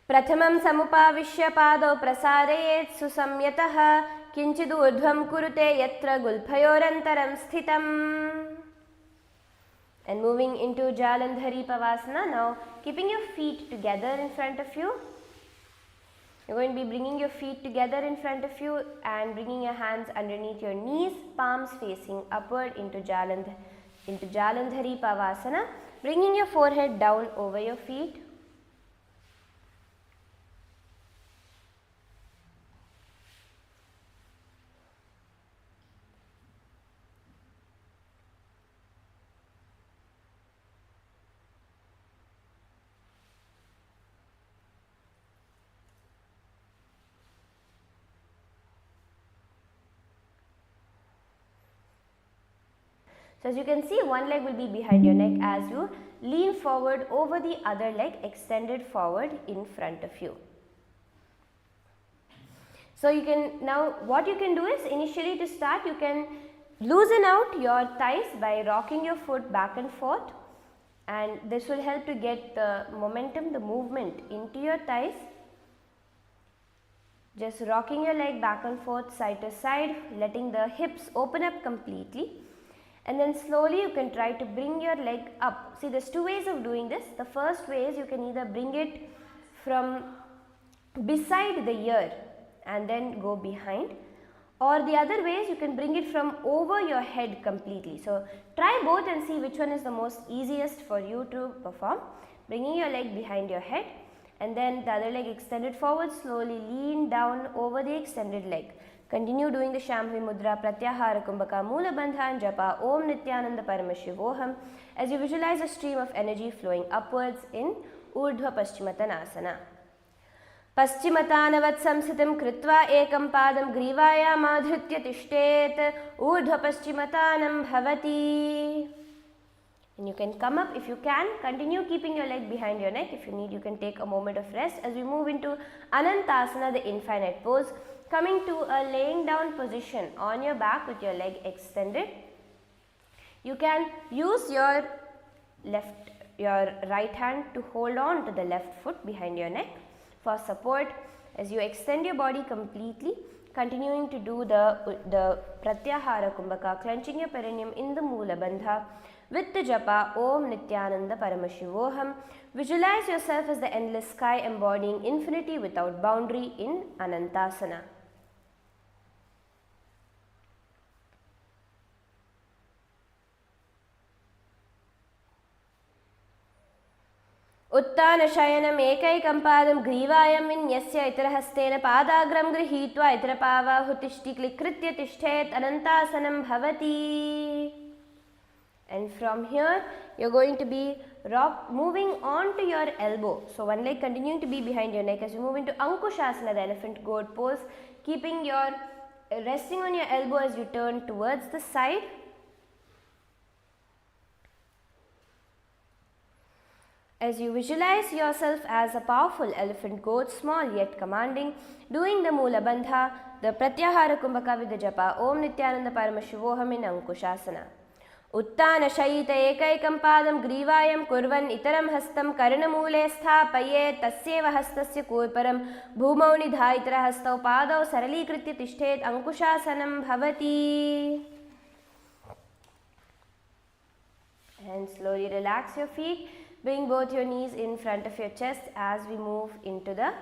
प्रथमं समुपाविश्य पादौ प्रसारयेत् सुसंयतः किञ्चिदूर्ध्वं कुरुते यत्र गुल्फयोरन्तरं स्थितम्. And moving into Jalandhari Pavasana. Now keeping your feet together in front of you. You're going to be bringing your feet together in front of you and bringing your hands underneath your knees, palms facing upward into Jalandhari Pavasana. Bringing your forehead down over your feet. So as you can see, one leg will be behind your neck as you lean forward over the other leg extended forward in front of you. So you can now what you can do is initially to start you can loosen out your thighs by rocking your foot back and forth, and this will help to get the momentum, the movement into your thighs. Just rocking your leg back and forth side to side, letting the hips open up completely. And then slowly you can try to bring your leg up. See, there's two ways of doing this. The first way is you can either bring it from beside the ear and then go behind, or the other way is you can bring it from over your head completely. So try both and see which one is the most easiest for you to perform. Bringing your leg behind your head and then the other leg extended forward, slowly lean down over the extended leg. Continue doing the Shambhavi Mudra, Pratyahara Kumbhaka, Moola Bandha and Japa, Om Nithyananda Paramashivoham, as you visualize a stream of energy flowing upwards in Urdhva Paschimottanasana. Paschimottanavad samsitam kritva ekam padam grivayam adhritya tishtet Urdhva Paschimottanam bhavati. And you can come up if you can. Continue keeping your leg behind your neck. If you need, you can take a moment of rest as we move into Anantasana, the infinite pose. Coming to a laying down position on your back with your leg extended. You can use your right hand to hold on to the left foot behind your neck for support as you extend your body completely. Continuing to do the Pratyahara Kumbhaka, clenching your perineum in the Moola Bandha with the Japa Om Nithyananda Paramashivoham. Visualize yourself as the endless sky embodying infinity without boundary in Anantasana. उत्तानशयनम् एकैकं पादं ग्रीवायां विन्यस्य इतरहस्तेन पादाग्रं गृहीत्वा इतरपावाहुतिष्ठिक्लिकृत्य तिष्ठेत् अनन्तासनं भवति. And from here you're going to be moving on to your elbow. So one leg continuing to be behind your neck as you move into Ankushasana, the elephant goat pose, keeping your resting on your elbow as you turn towards the side. As you visualize yourself as a powerful elephant goat, small yet commanding, doing the Moola Bandha, the Pratyahara Kumbhaka with the Japa Om Nithyananda Paramashivoham in Ankushasana. Uttana Shayita Ekaikam Padam Grivayam Kurvan Itaram Hastam Karanamule Sthapayet Tasyeva Hastasya Kurparam Bhumau Nidhaitara Hastau Padau Saralikritya Tishtet Ankushasanam Bhavati. And slowly relax your feet. Bring both your knees in front of your chest as we move into the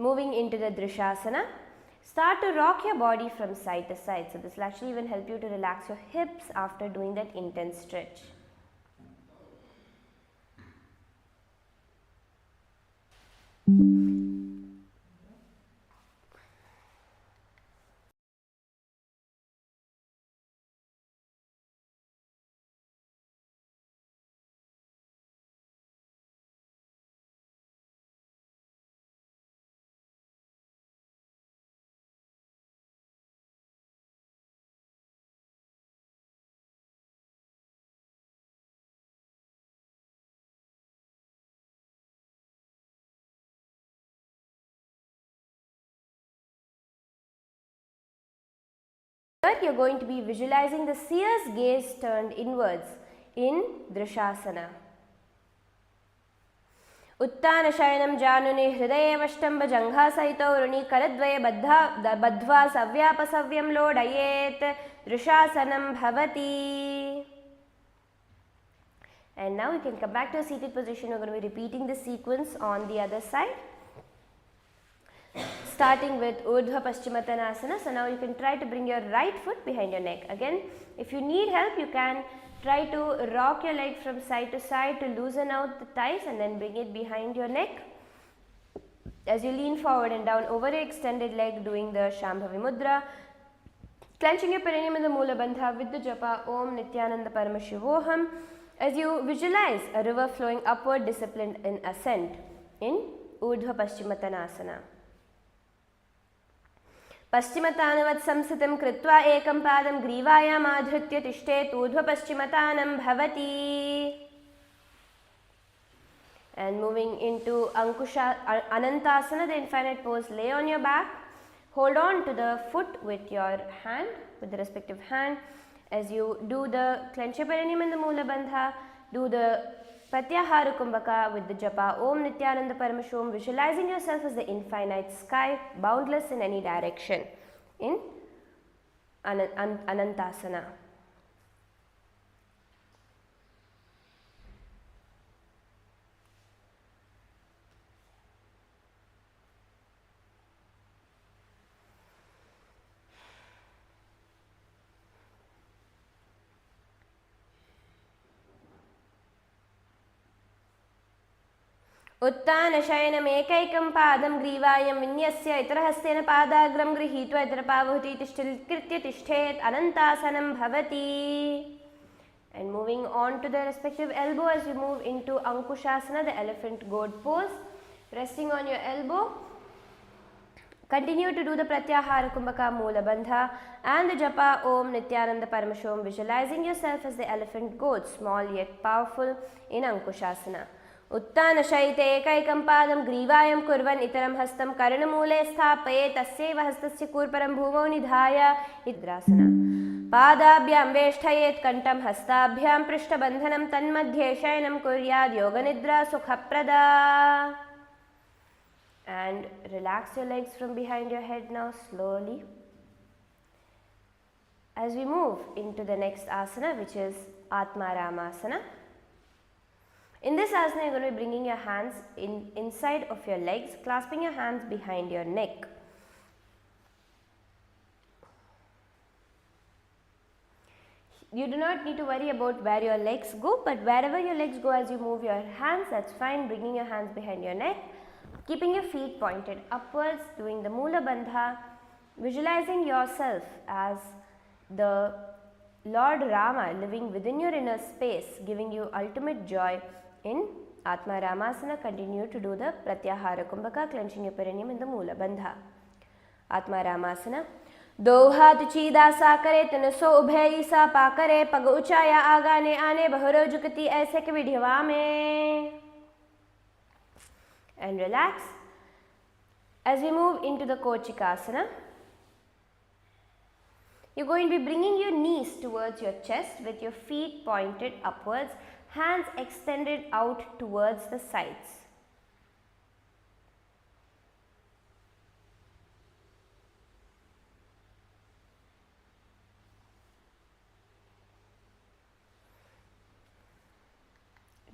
Drishasana. Start to rock your body from side to side. So this will actually even help you to relax your hips after doing that intense stretch. Here you are going to be visualizing the seer's gaze turned inwards in Drishasana. उत्तानशयनं जानुनि हृदये वष्टम्ब जङ्घासहितो वृणीकरद्वये बद्ध्वा सव्यापसव्यं लोडयेत् दृशासनं भवति. And now we can come back to a seated position. We're going to be repeating the sequence on the other side. Starting with Urdhva Paschimottanasana. So now you can try to bring your right foot behind your neck. Again, if you need help, you can try to rock your leg from side to side to loosen out the thighs and then bring it behind your neck. As you lean forward and down over your extended leg, doing the Shambhavi Mudra, clenching your perineum in the Mula Bandha with the japa Om Nithyananda Paramashivoham. As you visualize a river flowing upward, disciplined in ascent in Urdhva Paschimottanasana. पश्चिमतानवत् संस्थितं कृत्वा एकं पादं ग्रीवायाम् आधृत्य तिष्ठेत् ऊर्ध्व पश्चिमतानं भवति. And moving into Ankusha Anantasana, the infinite pose, lay on your back, hold on to the foot with your hand, with the respective hand. As you do the clench your perineum in the Mula Bandha, do the Pratyahara Kumbhaka with the japa Om Nithyananda Paramashom, visualizing yourself as the infinite sky, boundless in any direction in Anantasana. उत्तानशयनमेकैकं पादं ग्रीवायं विन्यस्य इतरहस्तेन पादाग्रं गृहीत्वा इतरपावहति तिष्ठित्कृत्य तिष्ठेत् अनन्तासनं भवति. And moving on to the respective elbow as you move into Ankushasana, the elephant goat pose, resting on your elbow. Continue to do the Pratyahara Kumbhaka Mula Bandha and the japa Om Nithyananda Paramashom, visualizing yourself as the elephant goat, small yet powerful in Ankushasana. उत्तानशयिते एकैकं पादं ग्रीवायं कुर्वन् इतरं हस्तं कर्णमूले स्थापयेत् तस्यैव हस्तस्य कूर्परं भूमौ निधाय निद्रासना. पादाभ्यां वेष्टयेत् कण्ठं हस्ताभ्यां पृष्ठबन्धनं तन्मध्ये शयनं कुर्यात् योगनिद्रा सुखप्रदा. And relax your legs from behind your head now slowly. As we move into the next asana, which is Atmaramasana. In this asana, you are going to be bringing your hands inside of your legs, clasping your hands behind your neck. You do not need to worry about where your legs go, but wherever your legs go as you move your hands, that's fine. Bringing your hands behind your neck, keeping your feet pointed upwards, doing the Mula Bandha, visualizing yourself as the Lord Rama living within your inner space, giving you ultimate joy. In Atmaramasana, continue to do the Pratyahara Kumbhaka, clenching your perineum in the Mula Bandha. Atmaramasana. दो हाथ चीदा सा करे तनसो उभय सा पा करे पग ऊंचाया आगाने आने बहरो झुकती ऐसे के विधिवा में. And relax. As we move into the Kochikasana, you're going to be bringing your knees towards your chest with your feet pointed upwards, hands extended out towards the sides.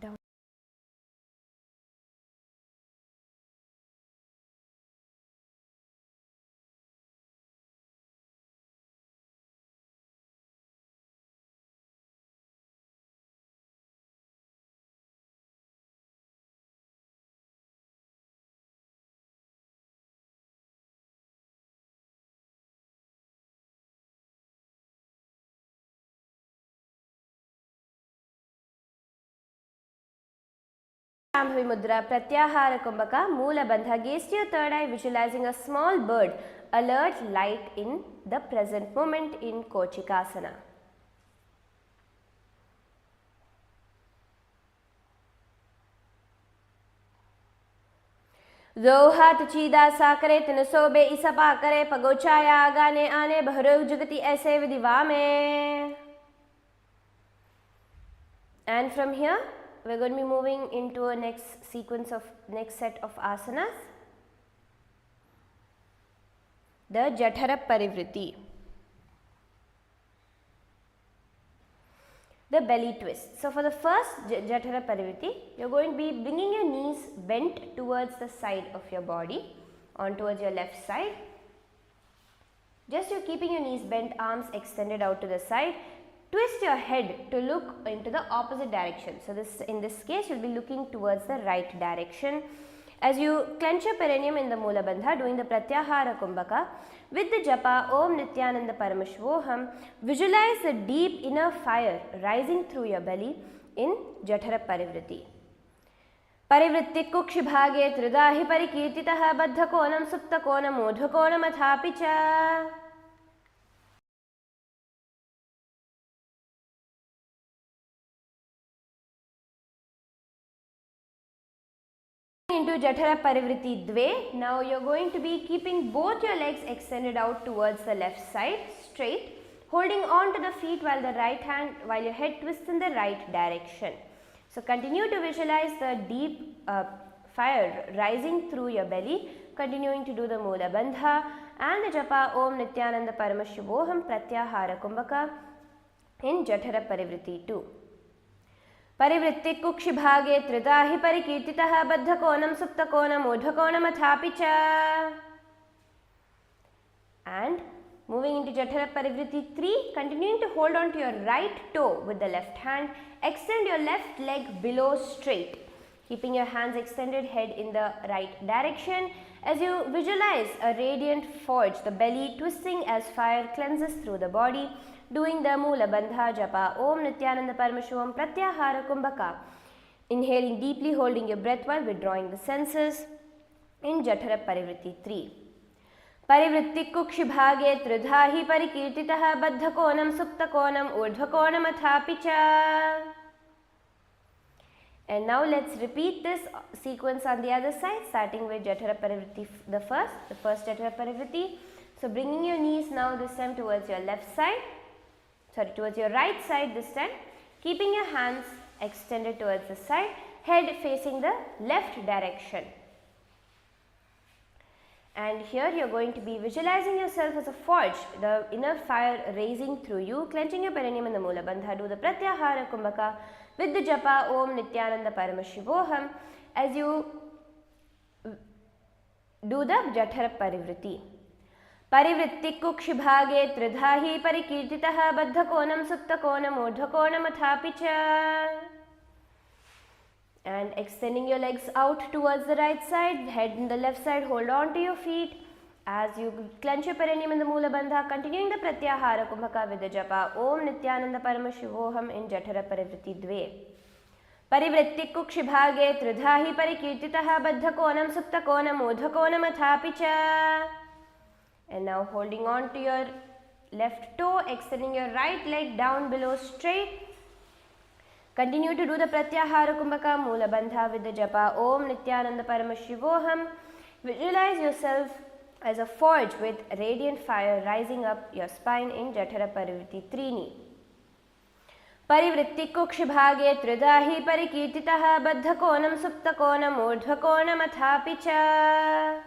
Down. Shambhavi Mudra, Pratyahara Kumbhaka, Mula Bandha. Gaze to your third eye, visualizing a small bird, alert, light in the present moment in Kochikasana. दो हाथ चीदा सा करे तनसो बे इसपा करे पगोचाया आगाने आने बहरो जुगती ऐसे विधिवा में. And from here, we're going to be moving into a next set of asanas. The Jఠara Parivritti. The belly twist. So for the first Jఠara Parivritti, you're going to be bringing your knees bent towards the side of your body, towards your left side. Just you're keeping your knees bent, arms extended out to the side. Twist your head to look into the opposite direction. So in this case, you'll be looking towards the right direction. As you clench your perineum in the Mula Bandha, doing the Pratyahara Kumbhaka, with the japa Om Nithyananda Paramashvoham, visualize the deep inner fire rising through your belly in Jఠara Parivritti. Parivritti Kukshibhage Tridahi Parikirtitaha Baddhakonam Suptakonam Udhakonam Athapicha. Into Jఠara Parivritti Dve. Now you're going to be keeping both your legs extended out towards the left side, straight, holding on to the feet while your head twists in the right direction. So continue to visualize the deep fire rising through your belly, continuing to do the Mula Bandha and the japa Om Nithyananda Paramashvoham Pratyahara Kumbhaka in Jఠara Parivritti 2. Parivritti Kukshibhage Tridahi Parikirtitaha Baddhakonam Suptakonam Udhakonam Athapicha. And moving into Jఠara Parivritti 3, continuing to hold on to your right toe with the left hand, extend your left leg below straight, keeping your hands extended, head in the right direction. As you visualize a radiant forge, the belly twisting as fire cleanses through the body, doing the Mula Bandha japa Om Nithyananda Paramashvoham Pratyahara Kumbhaka. Inhaling deeply, holding your breath while withdrawing the senses in Jఠara Parivritti 3. Parivritti Kukshibhage Tridhahi Parikirtitaha Baddhakonam Suptakonam Urdhvakonam Athapicha. And now let's repeat this sequence on the other side, starting with Jఠara Parivritti, the first Jఠara Parivritti. So bringing your knees now this time towards your towards your right side this time, keeping your hands extended towards the side, head facing the left direction. And here you are going to be visualizing yourself as a forge, the inner fire raising through you, clenching your perineum in the Mula Bandha, do the Pratyahara Kumbhaka with the japa Om Nithyananda Paramashvoham as you do the Jఠara Parivritti. Parivritti Kukshibhage Tridhahi Parikirtitaha Baddhakonam Suptakonam Urdhvakonam Athapicha. And extending your legs out towards the right side, head in the left side, hold on to your feet. As you clench your perineum in the Mula Bandha, continuing the Pratyahara Kumbhaka with the japa Om Nithyananda Paramashvoham in Jఠara Parivritti Dve. Parivritti Kukshibhage Tridhahi Parikirtitaha Baddhakonam Suptakonam Urdhvakonam Athapicha. And now holding on to your left toe, extending your right leg down below straight. Continue to do the Pratyahara Kumbhaka Mula Bandha with the japa Om Nithyananda Paramashvoham. Visualize yourself as a forge with radiant fire rising up your spine in Jఠara Parivritti 3. Parivritti Kukshibhage Tridahi Parikirtitaha Baddhakonam Suptakonam Urdhvakonam Athapicha.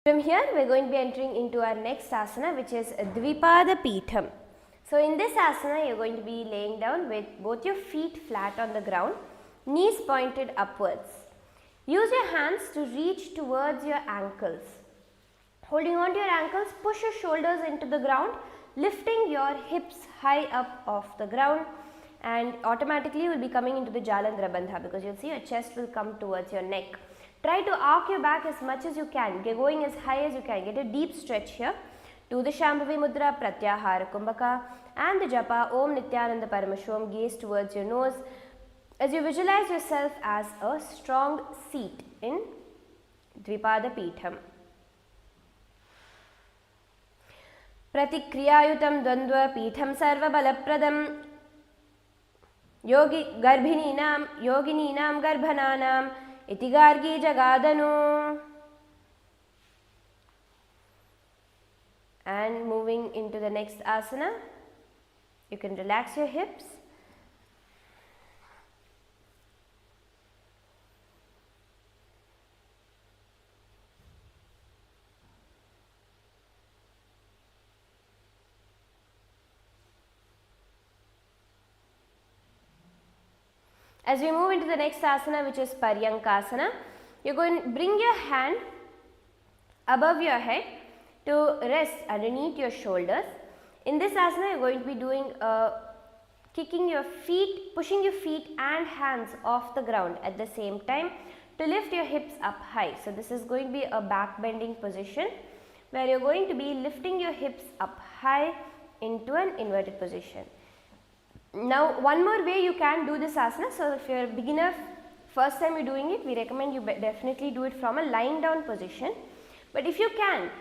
From here we are going to be entering into our next asana, which is Dvipada Pitham. So in this asana you are going to be laying down with both your feet flat on the ground, knees pointed upwards. Use your hands to reach towards your ankles. Holding on to your ankles, push your shoulders into the ground, lifting your hips high up off the ground, and automatically you will be coming into the Jalandhara Bandha, because you will see your chest will come towards your neck. Try to arc your back as much as you can, going as high as you can. Get a deep stretch here. Do the Shambhavi Mudra, Pratyahara Kumbhaka and the Japa Om Nithyananda Paramashvam. Gaze towards your nose as you visualize yourself as a strong seat in Dvipada Pitham. Pratikriyayutam Dvandva Pitham Sarva Balapradam Yogininam Garbhananam Iti Gargi Jagadanu. And moving into the next asana, you can relax your hips. As we move into the next asana, which is Paryankasana, you are going to bring your hand above your head to rest underneath your shoulders. In this asana, you are going to be doing kicking your feet, pushing your feet and hands off the ground at the same time to lift your hips up high. So this is going to be a back bending position where you are going to be lifting your hips up high into an inverted position. Now one more way you can do this asana. So if you are a beginner, first time you are doing it, we recommend you definitely do it from a lying down position. But if you can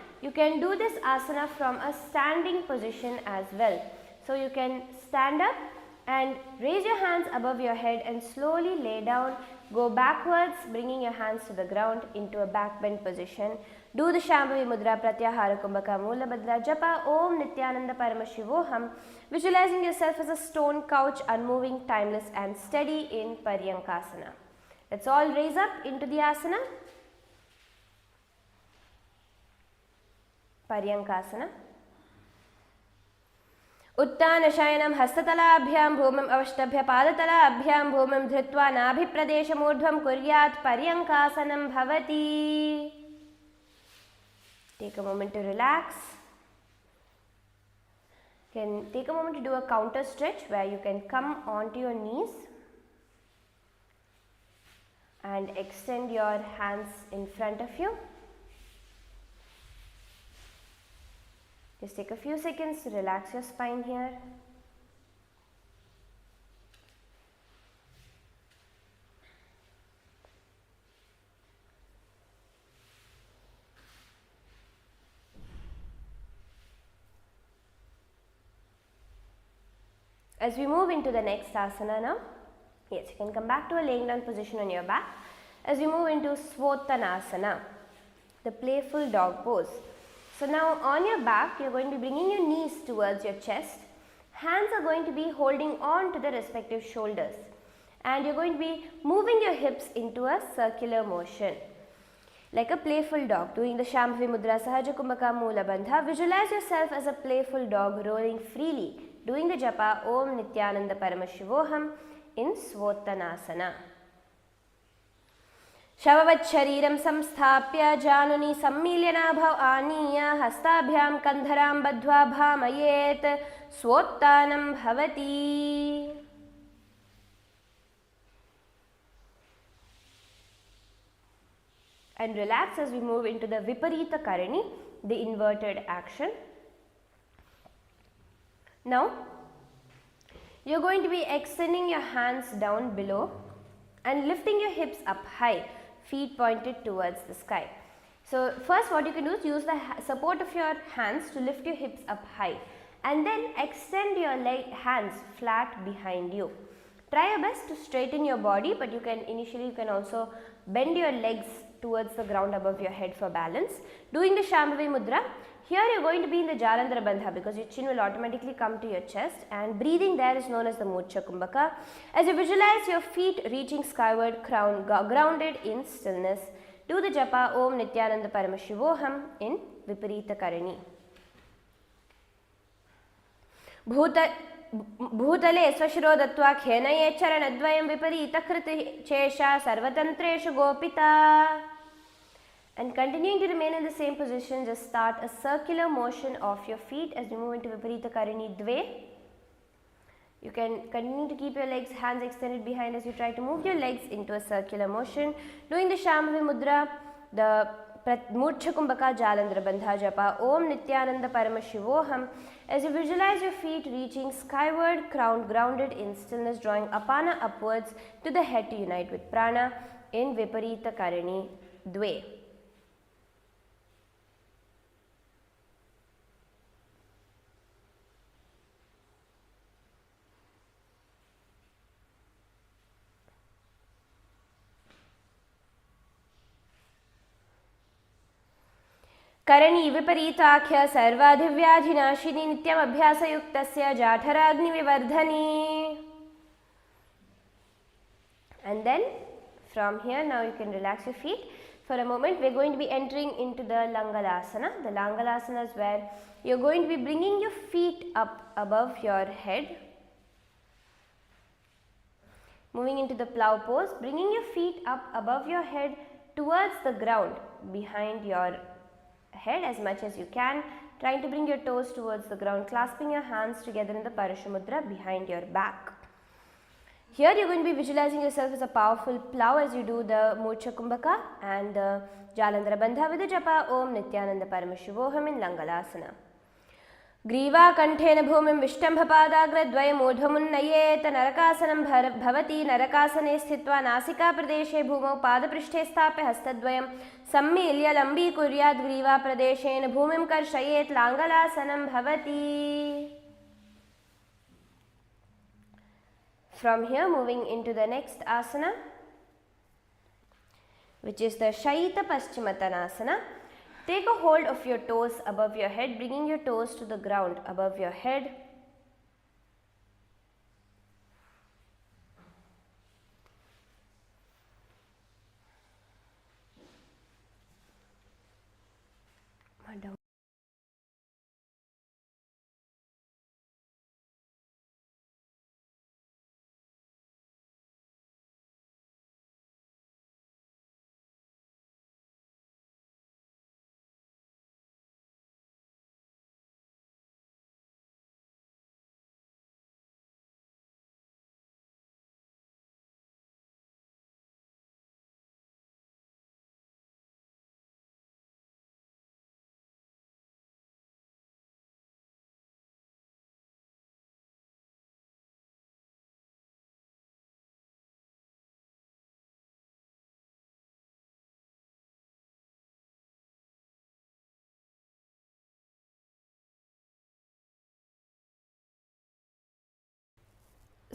do this asana from a standing position as well. So you can stand up and raise your hands above your head and slowly lay down, go backwards, bringing your hands to the ground into a back bend position. Do the Shambhavi Mudra, Pratyahara Kumbhaka, Mula Badra, Japa Om Nithyananda Paramashivoham, visualizing yourself as a stone couch, unmoving, timeless and steady in Paryankasana. Let's all raise up into the asana. Paryankasana. Uttana Shayanam Hastatalabhyam Bhumam Avashtabhya Padatalabhyam Bhumam Dhritva Nabhipradeshamurdhvam Kuryat Paryankasanam Bhavati. Take a moment to relax. Can take a moment to do a counter stretch where you can come onto your knees and extend your hands in front of you. Just take a few seconds to relax your spine here. As we move into the next asana now, yes, you can come back to a laying down position on your back. As we move into Svottanasana, the playful dog pose. So now on your back, you are going to be bringing your knees towards your chest. Hands are going to be holding on to the respective shoulders. And you are going to be moving your hips into a circular motion. Like a playful dog, doing the Shambhavi Mudra, Sahaja Kumbhaka, Mula Bandha. Visualize yourself as a playful dog rolling freely, doing the Japa Om Nithyananda Paramashivoham in Svottanasana. Shavavat Shariram Samsthapya Januni Sammilyanaabhav Aniya Hastabhyam Kandharam Badhva Bhamayet Swottanam Bhavati. And relax as we move into the Viparita Karani, the inverted action. Now, you are going to be extending your hands down below and lifting your hips up high, feet pointed towards the sky. So first what you can do is use the support of your hands to lift your hips up high and then extend your hands flat behind you. Try your best to straighten your body, but you can also bend your legs towards the ground above your head for balance. Doing the Shambhavi Mudra, here you are going to be in the Jalandhara Bandha because your chin will automatically come to your chest, and breathing there is known as the Murcha Kumbhaka. As you visualize your feet reaching skyward, grounded in stillness, Do the japa Om Nithyananda Paramashivoham in Viparita Karani. भूतले स्वशिरो दत्त्वा खेनये चरणद्वयं विपरीतकृति चेषा सर्वतन्त्रेषु गोपिता. And continuing to remain in the same position, just start a circular motion of your feet as you move into Viparita Karani Dve. You can continue to keep your legs, hands extended behind as you try to move your legs into a circular motion. Doing the Shambhavi Mudra, the Murcha Kumbhaka Jalandhara Bandha Japa Om Nithyananda Paramashivoham. As you visualize your feet reaching skyward, crown grounded in stillness, drawing apana upwards to the head to unite with prana in Viparita Karani Dve. करणी विपरीताख्य सर्वाधिव्याधिनाशिनी नित्यम अभ्यासयुक्तस्य जाठराग्निविवर्धनी. And then from here now you can relax your feet. For a moment we are going to be entering into the Langalasana. The Langalasana is where you are going to be bringing your feet up above your head. Moving into the plow pose, bringing your feet up above your head towards the ground behind your head as much as you can, trying to bring your toes towards the ground, clasping your hands together in the Parashamudra behind your back. Here you are going to be visualizing yourself as a powerful plow as you do the Murcha Kumbhaka and the Jalandhara Bandha with the japa Om Nithyananda Paramashivoham in Langalasana. Griva Kanthena Bhumim Vishtambhapadagradvayam Urdhvamunnayet Narakasanam Bhavati Narakasane Sthitva Nasika Pradeshe Bhumau Padaprishthe Sthape Hastadvayam Sammilya Lambi Kuryat Griva Pradeshen Bhumim Karshayet Langalasanam Bhavati. From here moving into the next asana, which is the Shaita Paschimottanasana. Take a hold of your toes above your head, bringing your toes to the ground above your head.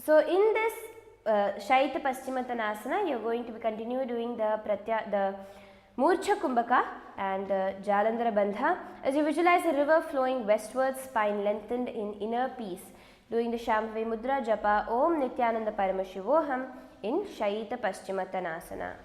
So in this Shaita Paschimottanasana, you are going to be continue doing the Murcha Kumbhaka and Jalandhara Bandha as you visualize the river flowing westwards, spine lengthened in inner peace, doing the Shambhavi Mudra Japa Om Nithyananda Paramashivoham in Shaita Paschimottanasana.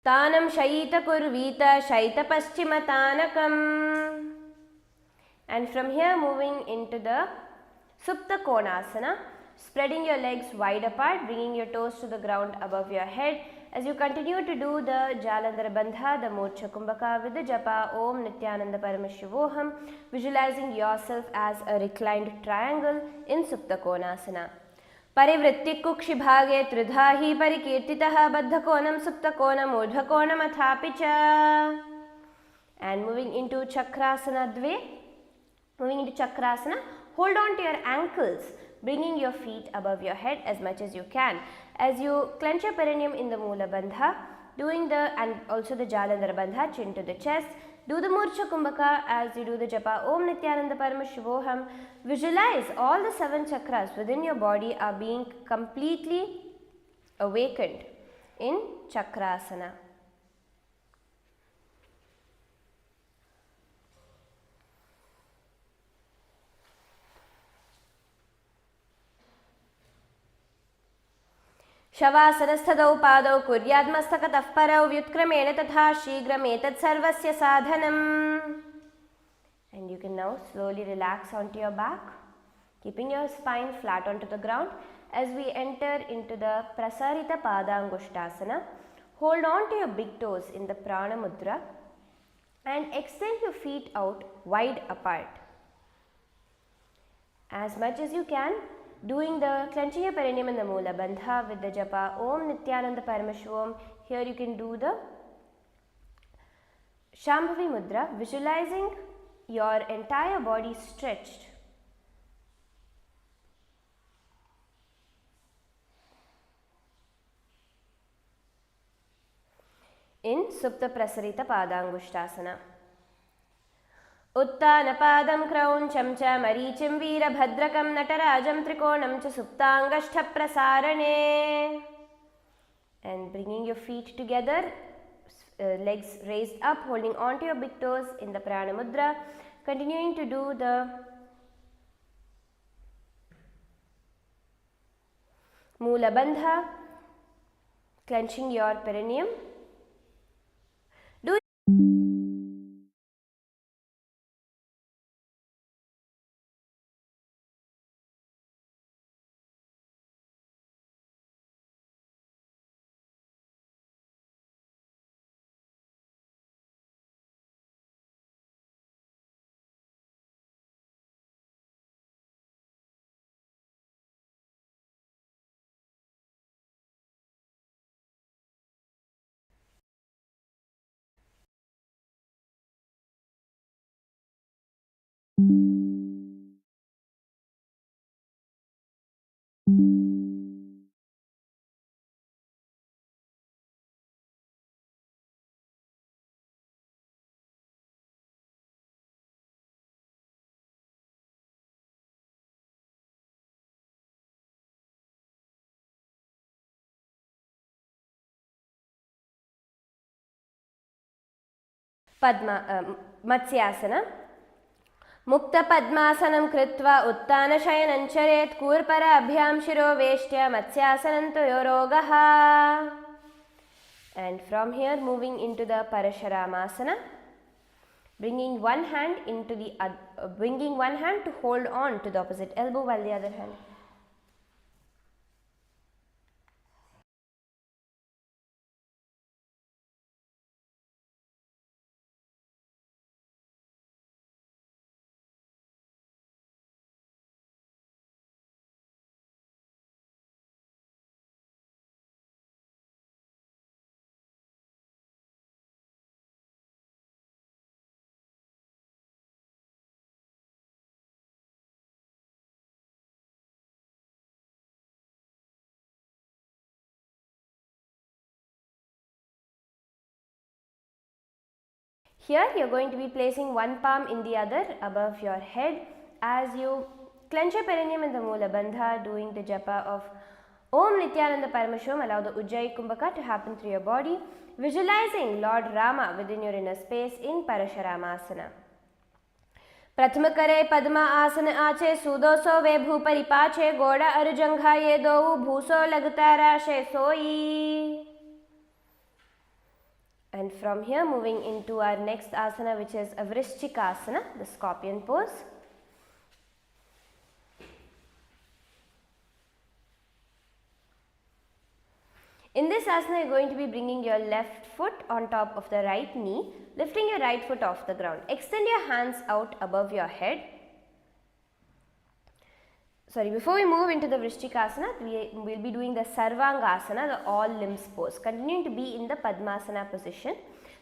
Tanam Shaita Kurvita Shaita Paschimottanakam. And from here moving into the Supta Konasana, spreading your legs wide apart, bringing your toes to the ground above your head. As you continue to do the Jalandhara Bandha, the Murcha Kumbhaka with the japa Om Nithyananda Paramashivoham, visualizing yourself as a reclined triangle in Supta Konasana. Parivritti Kukshi Bhage Tridhahi Parikirtitaha Baddhakonam Suptakonam Urdhakonam Athapicha. And moving into Chakrasana Dve. Moving into Chakrasana, hold on to your ankles, bringing your feet above your head as much as you can. As you clench your perineum in the Mula Bandha, doing the and also the Jalandhara Bandha, chin to the chest. Do the Murcha Kumbhaka as you do the japa Om Nithyananda Paramashivoham. Visualize all the 7 chakras within your body are being completely awakened in Chakrasana. शवासनस्थदौ पादौ कुर्याद्मस्तकतः परौ व्युत्क्रमेण तथा शीघ्रमेतत् सर्वस्य साधनम्. And you can now slowly relax onto your back, keeping your spine flat onto the ground as we enter into the Prasarita Padangushtasana. Hold on to your big toes in the Prana Mudra and extend your feet out wide apart. As much as you can, doing the clenching your perineum in the Mula Bandha with the japa Om Nithyananda Paramashivom. Here you can do the Shambhavi Mudra, visualizing your entire body stretched. In Supta Prasarita Padangushtasana. उत्तानपादं क्रौञ्चं च मरीचिं वीरभद्रकं नटराजं त्रिकोणं च सुप्ताङ्गष्ठप्रसारणे. And bringing your feet together, legs raised up, holding on to your big toes in the Prana Mudra, continuing to do the Mula Bandha, clenching your perineum. Matsyasana. Mukta Padmasanam Kritva Uttanashayanam Charet Kurpara Abhyam Shiro Veshtya Matsyasanam Toyorogaha. And from here moving into the Parasharamasana, bringing one hand to hold on to the opposite elbow while the other hand. Here you are going to be placing one palm in the other above your head as you clench your perineum in the Mula Bandha, doing the japa of Om Nithyananda Paramashivam. Allow the Ujjayi Kumbhaka to happen through your body, visualizing Lord Rama within your inner space in Parasharamasana. Prathama kare padma asana ache sudoso ve bhupari pache goda arujangha ye dou bhuso lagta rashe soi. And from here moving into our next asana, which is a Vrishchikasana, the scorpion pose. In this asana, you are going to be bringing your left foot on top of the right knee, lifting your right foot off the ground. Extend your hands out above your head. Before we move into the Vrishchikasana, we will be doing the Sarvangasana, the all limbs pose, continuing to be in the Padmasana position.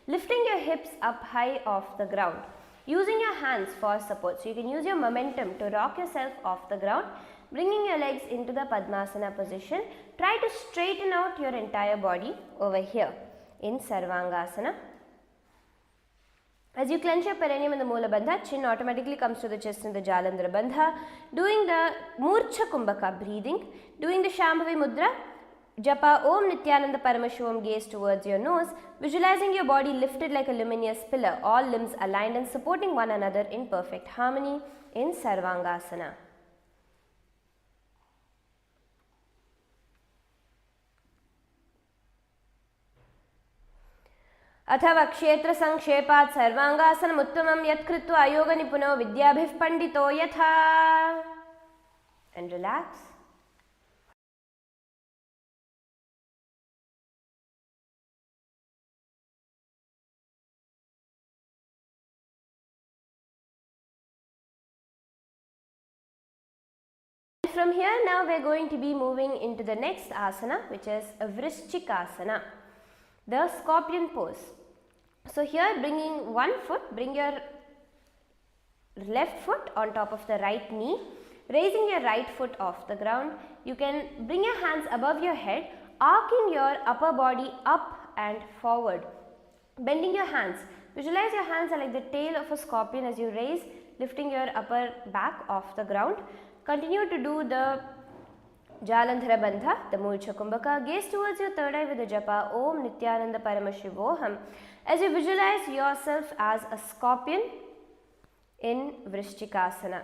lifting your hips up high off the ground, using your hands for support. So you can use your momentum to rock yourself off the ground, bringing your legs into the Padmasana position. Try to straighten out your entire body over here in Sarvangasana. As you clench your perineum in the Moola Bandha, chin automatically comes to the chest in the Jalandhara Bandha. Doing the Murcha Kumbhaka breathing, doing the Shambhavi Mudra, Japa Om Nithyananda Paramashivam, gaze towards your nose, visualizing your body lifted like a luminous pillar, all limbs aligned and supporting one another in perfect harmony in Sarvangasana. अथवा क्षेत्र संक्षेपात् सर्वांगासनम् उत्तमं यत्कृत्वा अयोग निपुनो विद्याभिः पंडितो यथा. And relax. From here now we are going to be moving into the next asana, which is Vrishchikasana, the scorpion pose. So here, bringing one foot, bring your left foot on top of the right knee, raising your right foot off the ground. You can bring your hands above your head, arcing your upper body up and forward, bending your hands. Visualize your hands are like the tail of a scorpion as you raise, lifting your upper back off the ground. Continue to do the Jalandhara Bandha, the Murcha Kumbhaka. Gaze towards your third eye with the japa Om Nithyananda Paramashivoham as you visualize yourself as a scorpion in Vrishchikasana.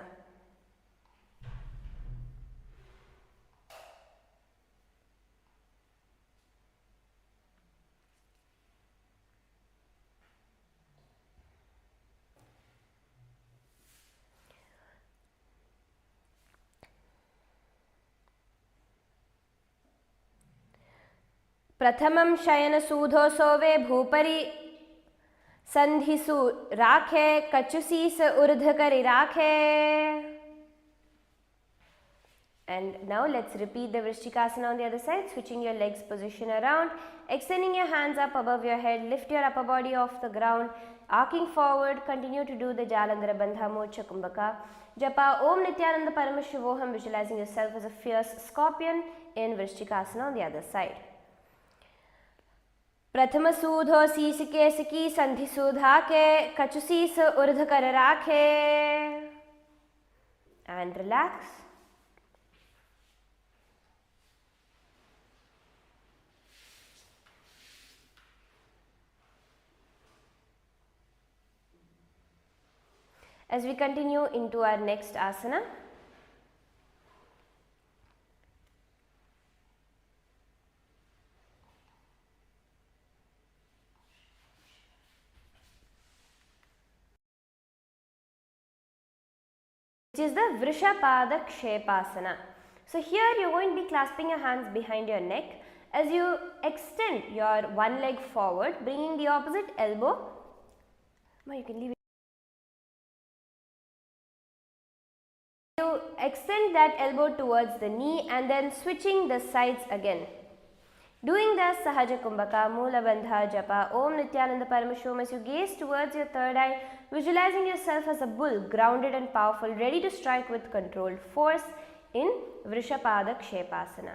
प्रथमं शयन सूधो सोवे भूपरि संधिसु राखे कचुसीस ऊर्ध करि राखे. And now let's repeat the Vrishchikasana on the other side, switching your legs position around, extending your hands up above your head, lift your upper body off the ground, arcing forward. Continue to do the Jalandhara Bandha Murcha Kumbhaka. Japa Om Nithyananda Paramashivoham, visualizing yourself as a fierce scorpion in Vrishchikasana on the other side. प्रथम सूधो सीस केसकी संधि सुधाके कचुसीस ऊर्ध कर राखे. And relax. As we continue into our next asana, which is the Vrishapada Kshepasana. So here you are going to be clasping your hands behind your neck as you extend your one leg forward, bringing the opposite elbow. You can leave it. You extend that elbow towards the knee and then switching the sides again. Doing the Sahaja Kumbhaka, Moola Bandha, Japa, Om Nithyananda Paramashivam as you gaze towards your third eye, visualizing yourself as a bull, grounded and powerful, ready to strike with controlled force in Vrishapada Kshepasana.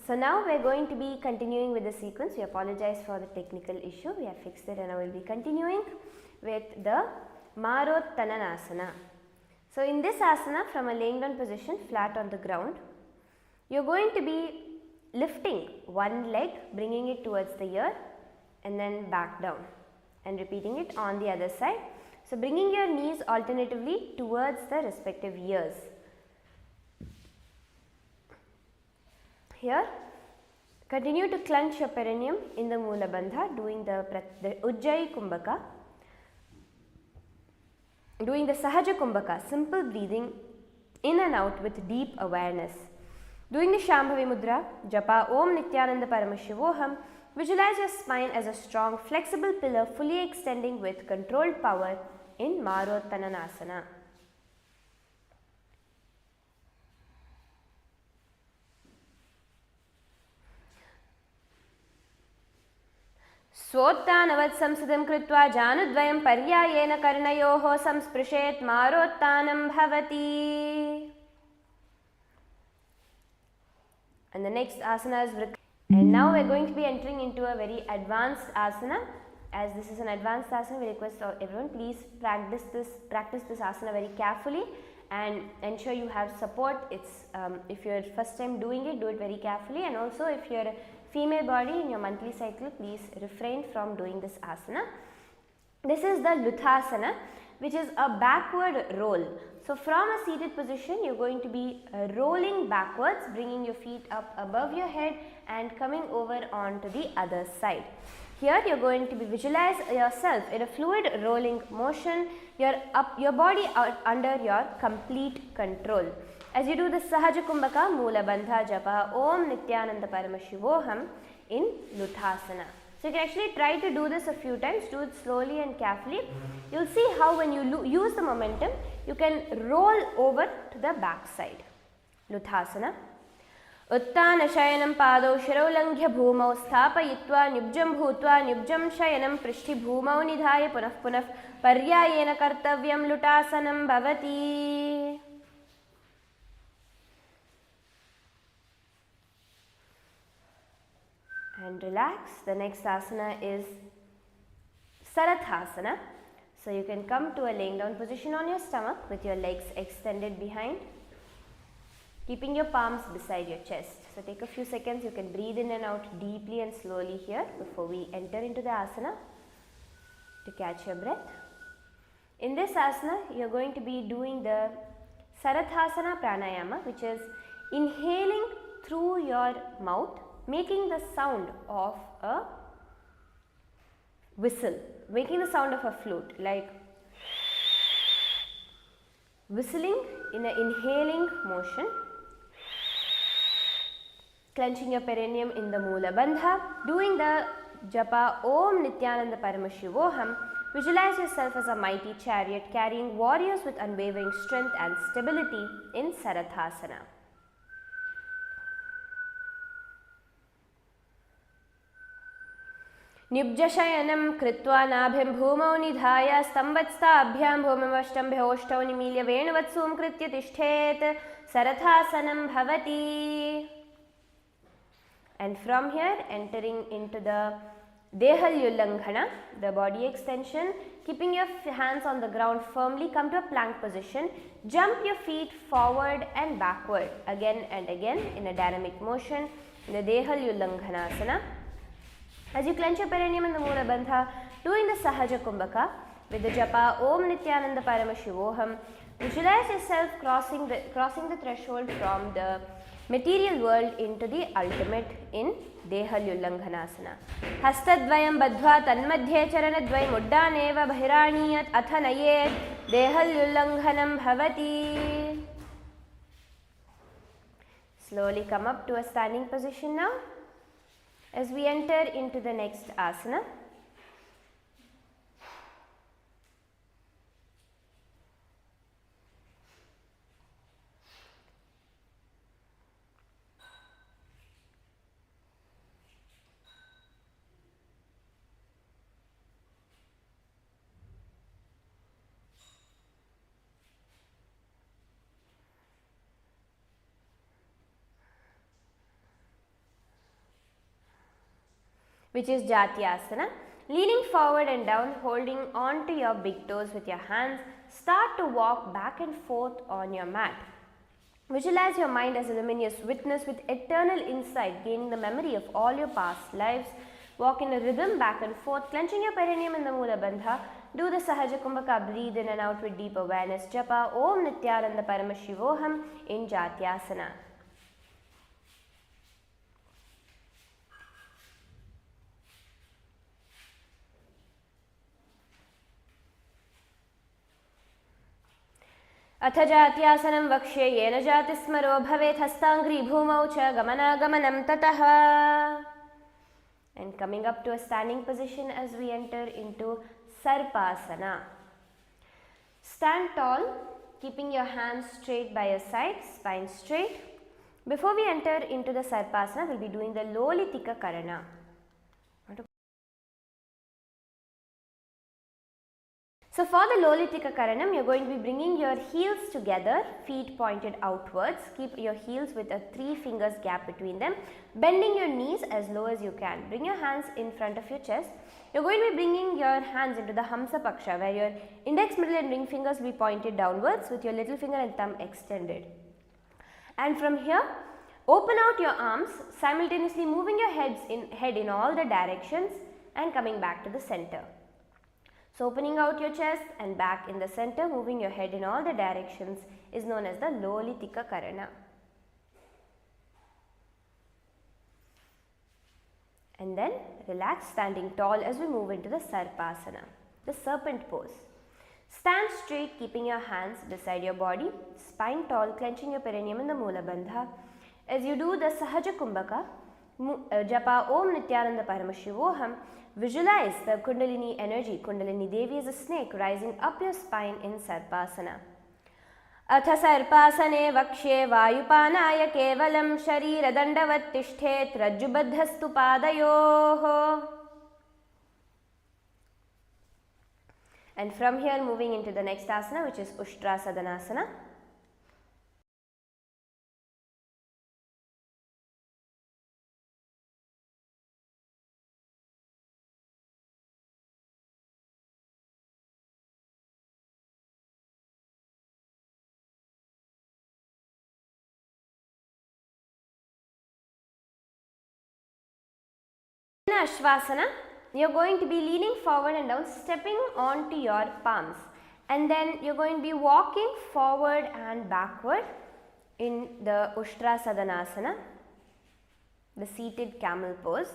So now we are going to be continuing with the sequence. We apologize for the technical issue. We have fixed it and I will be continuing with the Marottananasana. So in this asana, from a laying down position flat on the ground, you are going to be lifting one leg, bringing it towards the ear and then back down and repeating it on the other side. So bringing your knees alternatively towards the respective ears. Here, continue to clench your perineum in the Mula Bandha, doing the Ujjayi Kumbhaka, doing the Sahaja Kumbhaka, simple breathing in and out with deep awareness. Doing the Shambhavi Mudra, Japa Om Nithyananda Paramashivoham, visualize your spine as a strong, flexible pillar fully extending with controlled power in Marottananasana. स्वोत्तानवत् संसदं कृत्वा जानुद्वयं पर्यायेन कर्णयोः संस्पृशेत् मारोत्तानं भवति. And the next asana is Vrika. And now we are going to be entering into a very advanced asana. As this is an advanced asana, we request everyone please practice this asana very carefully and ensure you have support. It's if you are first time doing it, do it very carefully, and also if you are a female body in your monthly cycle, please refrain from doing this asana. This is the Luthasana. which is a backward roll. So from a seated position, you're going to be rolling backwards, bringing your feet up above your head and coming over onto the other side. Here you're going to be visualize yourself in a fluid rolling motion, your body under your complete control. As you do the Sahaja Kumbhaka, Moola Bandha Japa, Om Nithyananda Paramashivoham in Luthasana. So you can actually try to do this a few times, do it slowly and carefully. You'll see how when you use the momentum, you can roll over to the back side. Luthasana. Uttana shayanam padau shiraulanghya bhumau sthapayitva nyubjam bhutva nyubjam shayanam prishthi bhumau nidhaya punah punah paryayena kartavyam lutasanam bhavati. And relax. The next asana is Sarathasana. So you can come to a laying down position on your stomach with your legs extended behind, keeping your palms beside your chest. So take a few seconds, you can breathe in and out deeply and slowly here before we enter into the asana to catch your breath. In this asana, you are going to be doing the Sarathasana pranayama, which is inhaling through your mouth, making the sound of a whistle, making the sound of a flute, like whistling in an inhaling motion, clenching your perineum in the Moola Bandha, doing the Japa Om Nithyananda Paramashivoham. Visualize yourself as a mighty chariot carrying warriors with unwavering strength and stability in Sarathasana. Nibjashayanam kritva nabhim bhumau nidhaya stambatstabhyam bhumamashtambyostau nimilya venuvatsum kritya tishthet Sarathasanam bhavati. And from here, entering into the Dehalyulanghana, the body extension, keeping your hands on the ground firmly, come to a plank position, jump your feet forward and backward again and again in a dynamic motion in the Dehalyulanghanasana. As you clench your perineum in the Moola Bandha, doing the Sahaja Kumbhaka with the Japa Om Nithyananda Paramashivoham, visualize yourself crossing the threshold from the material world into the ultimate in Dehalyulanghanasana. Hastadvayam badhva tanmadhye charanadvayam uddaneva bhiraniyat athanayet Dehalyulanghanam bhavati. Slowly come up to a standing position now. As we enter into the next asana, which is Jatyasana. Leaning forward and down, holding on to your big toes with your hands, start to walk back and forth on your mat. Visualize your mind as a luminous witness with eternal insight, gaining the memory of all your past lives. Walk in a rhythm back and forth, clenching your perineum in the Moola Bandha. Do the Sahaja Kumbhaka, breathe in and out with deep awareness. Japa Om Nithyananda Paramashivoham in Jatyasana. अथ जात्यासनं वक्ष्ये येन जातिस्मरो भवेत् हस्ताङ्घ्रि भूमौ च गमनागमनं ततः. And coming up to a standing position as we enter into Sarpasana. Stand tall, keeping your hands straight by your side, spine straight. Before we enter into the Sarpasana, we'll be doing the Lolitika Karana. So for the Lolitika Karanam, you're going to be bringing your heels together, feet pointed outwards. Keep your heels with a 3 fingers gap between them, bending your knees as low as you can. Bring your hands in front of your chest. You're going to be bringing your hands into the Hamsa Paksha, where your index, middle and ring fingers will be pointed downwards with your little finger and thumb extended. And from here, open out your arms, simultaneously moving your head in all the directions and coming back to the center. So opening out your chest and back in the center, moving your head in all the directions is known as the Lolitika Karana. And then relax, standing tall as we move into the Sarpasana, the serpent pose. Stand straight, keeping your hands beside your body, spine tall, clenching your perineum in the Mula Bandha. As you do the Sahaja Kumbhaka, Japa Om Nithyananda Paramashivoham, visualize the Kundalini energy. Kundalini Devi is a snake rising up your spine in Sarpasana. अथ सर्पासने वक्ष्ये वायुपानाय केवलं शरीरदण्डवत् तिष्ठेत् रज्जुबद्धस्तु पादयोः. And from here moving into the next asana, which is Ushtrasadanasana. In Ashvasana, you are going to be leaning forward and down, stepping onto your palms, and then you are going to be walking forward and backward in the Ushtrasadanasana, the seated camel pose.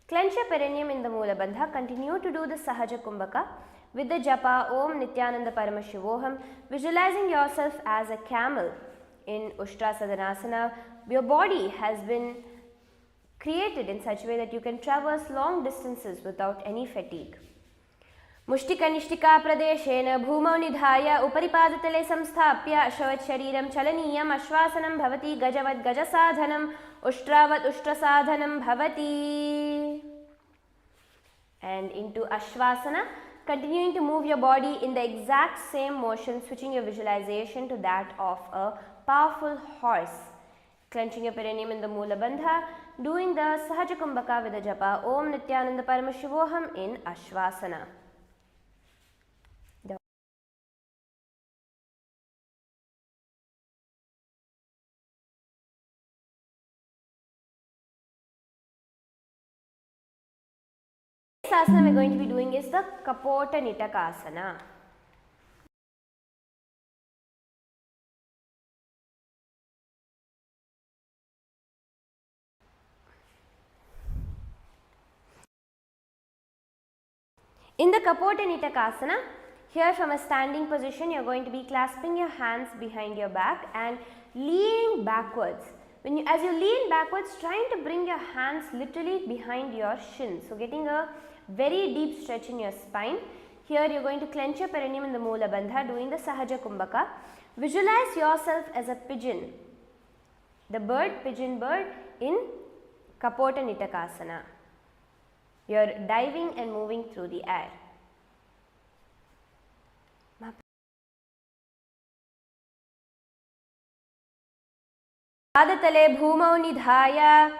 Clench your perineum in the Mula Bandha. Continue to do the Sahaja Kumbhaka with the Japa Om Nithyananda Paramashivoham, visualizing yourself as a camel in Ushtrasadanasana. Your body has been created in such a way that you can traverse long distances without any fatigue. Mushtika pradeshena bhumau nidhaya uparipadatale samsthapya ashvat shariram chalaniyam ashvasanam bhavati gajavad gajasadhanam ushtravat ushtrasadhanam bhavati. And into Ashvasana, continuing to move your body in the exact same motion, switching your visualization to that of a powerful horse. Clenching your perineum in the Mula Bandha, doing the Sahaja Kumbhaka with the Japa Om Nithyananda Paramashivoham in Ashvasana. The next asana we are going to be doing is the Kapota Nitakasana. In the Kapota Nitakasana, here from a standing position, you are going to be clasping your hands behind your back and leaning backwards. As you lean backwards, trying to bring your hands literally behind your shins. So getting a very deep stretch in your spine. Here you are going to clench your perineum in the Mula Bandha, doing the Sahaja Kumbhaka. Visualize yourself as a pigeon, the bird, pigeon bird in Kapota Nitakasana. You are diving and moving through the air. Padatale bhumau nidhaya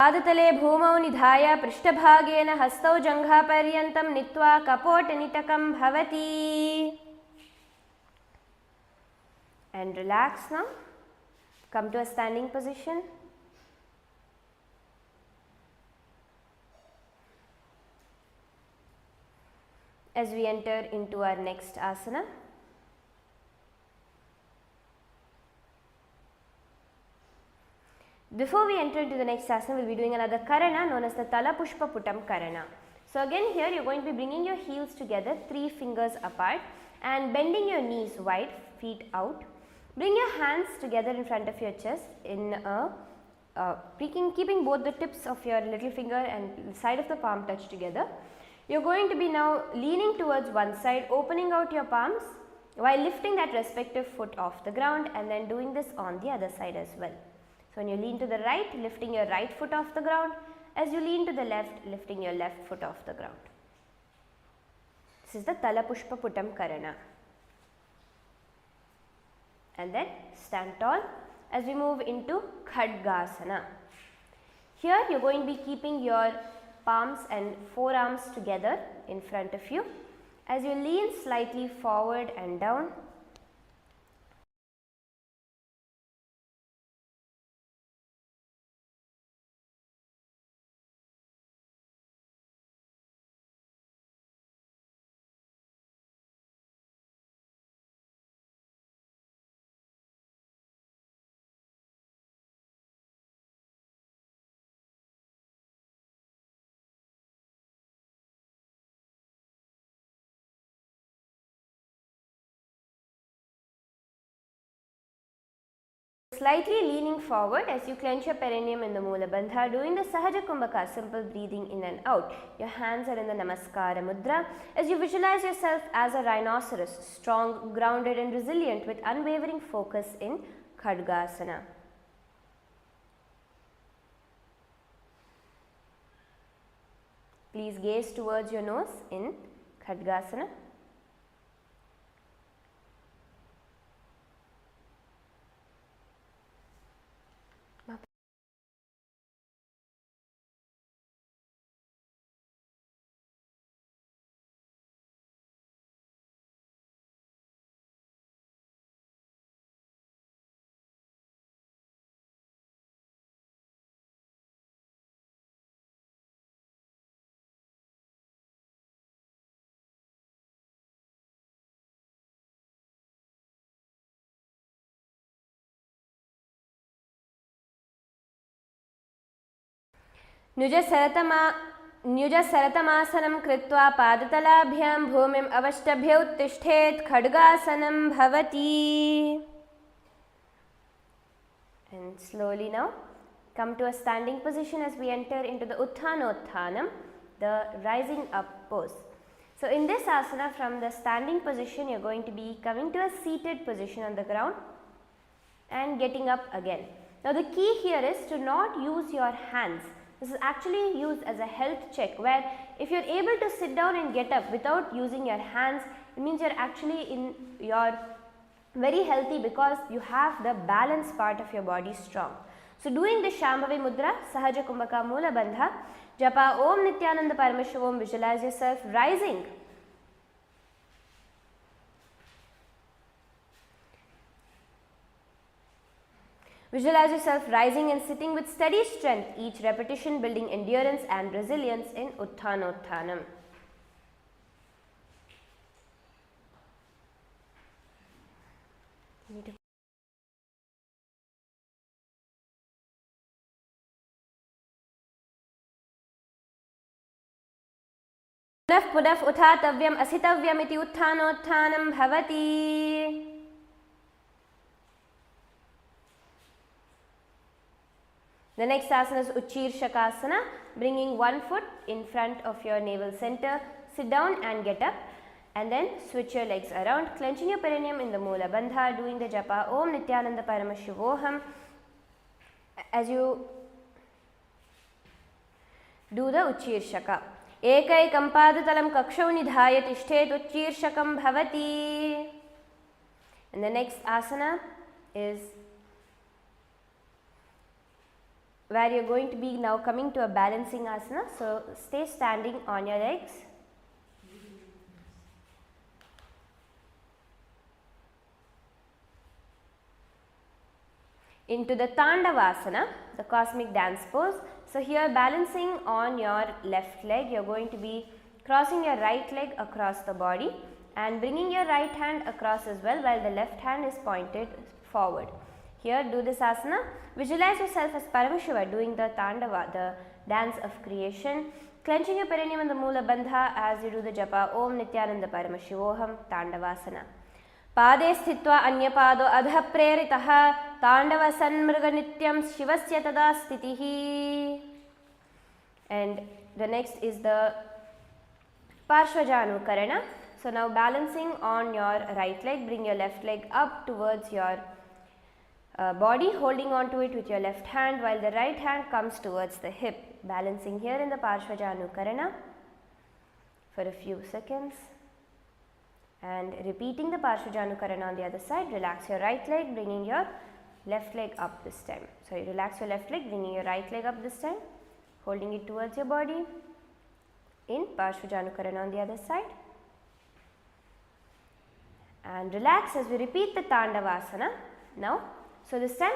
पादतले भूमौ निधाय पृष्ठभागेन हस्तौ जङ्घापर्यन्तं नीत्वा कपोटनिटकं भवति. And relax now. Come to a standing position. As we enter into our next asana. Before we enter into the next asana, we will be doing another karana known as the Tala Pushpa Putam Karana. So again here you are going to be bringing your heels together, 3 fingers apart, and bending your knees wide, feet out. Bring your hands together in front of your chest in keeping both the tips of your little finger and side of the palm touch together. You are going to be now leaning towards one side, opening out your palms while lifting that respective foot off the ground, and then doing this on the other side as well. So when you lean to the right, lifting your right foot off the ground. As you lean to the left, lifting your left foot off the ground. This is the Tala Pushpa Putam Karana. And then stand tall as we move into Khadgasana. Here you are going to be keeping your palms and forearms together in front of you. As you lean slightly forward and down, Slightly leaning forward as you clench your perineum in the Moola Bandha, doing the Sahaja Kumbhaka, simple breathing in and out. Your hands are in the Namaskara Mudra as you visualize yourself as a rhinoceros, strong, grounded and resilient with unwavering focus in Khadgasana. Please gaze towards your nose in Khadgasana. न्युजसरतमासनं कृत्वा पादतलाभ्यां भूमिम् अवष्टभ्य उत्तिष्ठेत्. खड्गासनं भवति. And slowly now come to a standing position as we enter into the Uttanottanam, the rising up pose. So in this asana, from the standing position, you are going to be coming to a seated position on the ground and getting up again. Now the key here is to not use your hands. This is actually used as a health check, where if you are able to sit down and get up without using your hands, it means you are actually very healthy because you have the balance part of your body strong. So doing the Shambhavi Mudra, Sahaja Kumbhaka Moola Bandha, Japa Om Nithyananda Paramashivam, visualize yourself rising. Visualize yourself rising and sitting with steady strength, each repetition building endurance and resilience in Uttanottanam. पुनः पुनः उत्थातव्यम् असितव्यम् इति उत्थानोत्थानं भवति. The next asana is Uchirshakasana, bringing one foot in front of your navel center. Sit down and get up, and then switch your legs around, clenching your perineum in the Moola Bandha, doing the japa Om Nithyananda Paramashivoham as you do the Uchirshaka. Ekaikam padatalam kakshau nidhaya tishthet Uchirshakam bhavati. And the next asana is where you are going to be now coming to a balancing asana. So stay standing on your legs. Into the Tandavasana, the cosmic dance pose. So here, balancing on your left leg, you are going to be crossing your right leg across the body and bringing your right hand across as well, while the left hand is pointed forward. Here, do this asana. Visualize yourself as Paramashiva doing the Tandava, the dance of creation, clenching your perineum in the Moola Bandha as you do the japa Om Nithyananda Paramashivoham Tandavasana. Pade sthitva anyapado adha preritaha Tandava sanmruga nityam shivasya tada stitihi. And the next is the Parshvajanukarana. So now balancing on your right leg, bring your left leg up towards your body, holding on to it with your left hand while the right hand comes towards the hip. Balancing here in the Parshvajanukarana for a few seconds and repeating the Parshvajanukarana on the other side. Relax your right leg, bringing your left leg up this time. Sorry, relax your left leg, bringing your right leg up this time, holding it towards your body in Parshvajanukarana on the other side. And relax as we repeat the Tandavasana now. So this time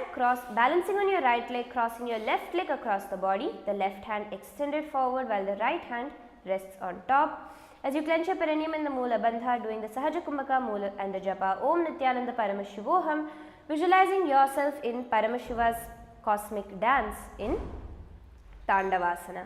balancing on your right leg, crossing your left leg across the body, the left hand extended forward while the right hand rests on top. As you clench your perineum in the Moola Bandha, doing the Sahaja Kumbhaka Moola and the japa Om Nithyananda Paramashivoham, visualizing yourself in Paramashiva's cosmic dance in Tandavasana.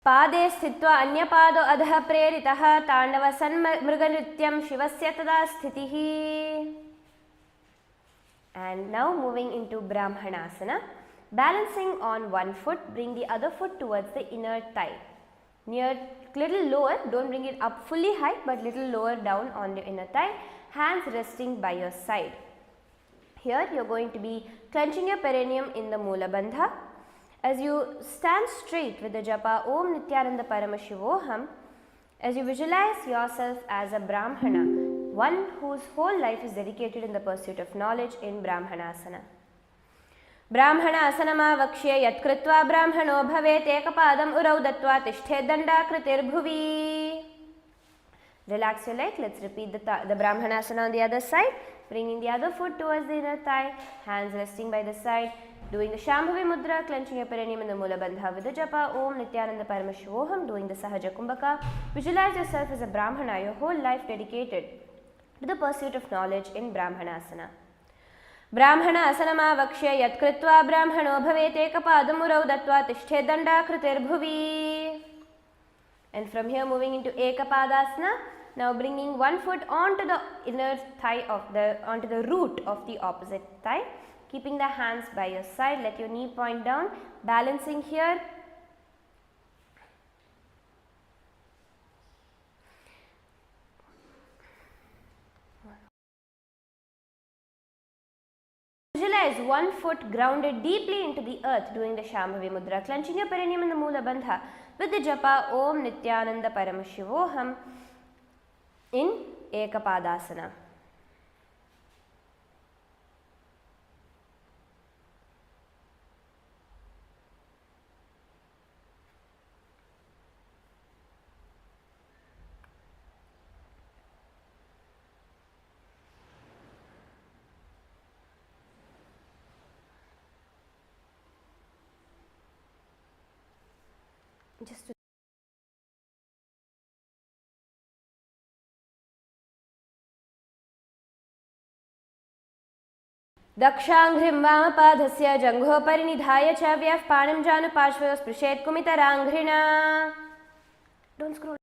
पादे स्थित्वा अन्यपादो अधः प्रेरितः ताण्डवसन्मृगनृत्यं शिवस्य तदा स्थितिः. And now moving into Brahmanasana. Balancing on one foot, bring the other foot towards the inner thigh. Near, little lower, don't bring it up fully high, but little lower down on the inner thigh. Hands resting by your side. Here you are going to be clenching your perineum in the Moola Bandha. As you stand straight with the japa Om Nithyananda Paramashivoham, as you visualize yourself as a Brahmana, one whose whole life is dedicated in the pursuit of knowledge in Brahmanasana. Brahmanasana yatkritva brahmano bhavet ekapadam urau dattva tishthe dandakritir-bhuvi. Relax your leg. Let's repeat the Brahmanasana on the other side. Bringing the other foot towards the inner thigh, hands resting by the side. Doing the Shambhavi Mudra, clenching your perineum in the Moola Bandha with the japa Om Nithyananda Paramashivoham. Doing the Sahaja Kumbhaka. Visualize yourself as a Brahmana, your whole life dedicated to the pursuit of knowledge in Brahmanasana. Brahmanasana yatkritva brahmano bhavet ekapadam urau dattva tishthe dandakritir-bhuvi. And from here moving into Ekapadasana. Now bringing one foot onto the inner thigh onto the root of the opposite thigh. Keeping the hands by your side. Let your knee point down. Balancing here. Visualize one foot grounded deeply into the earth doing the Shambhavi Mudra. Clenching your perineum in the Moola Bandha with the japa Om Nithyananda Paramashivoham in Ekapadasana. Just to Dakshanghrim Vamapadhasya Janghopari Nidhaya Chavyaf Panam Janu Pashvayo Sprishet Kumitaranghrina. Don't scroll.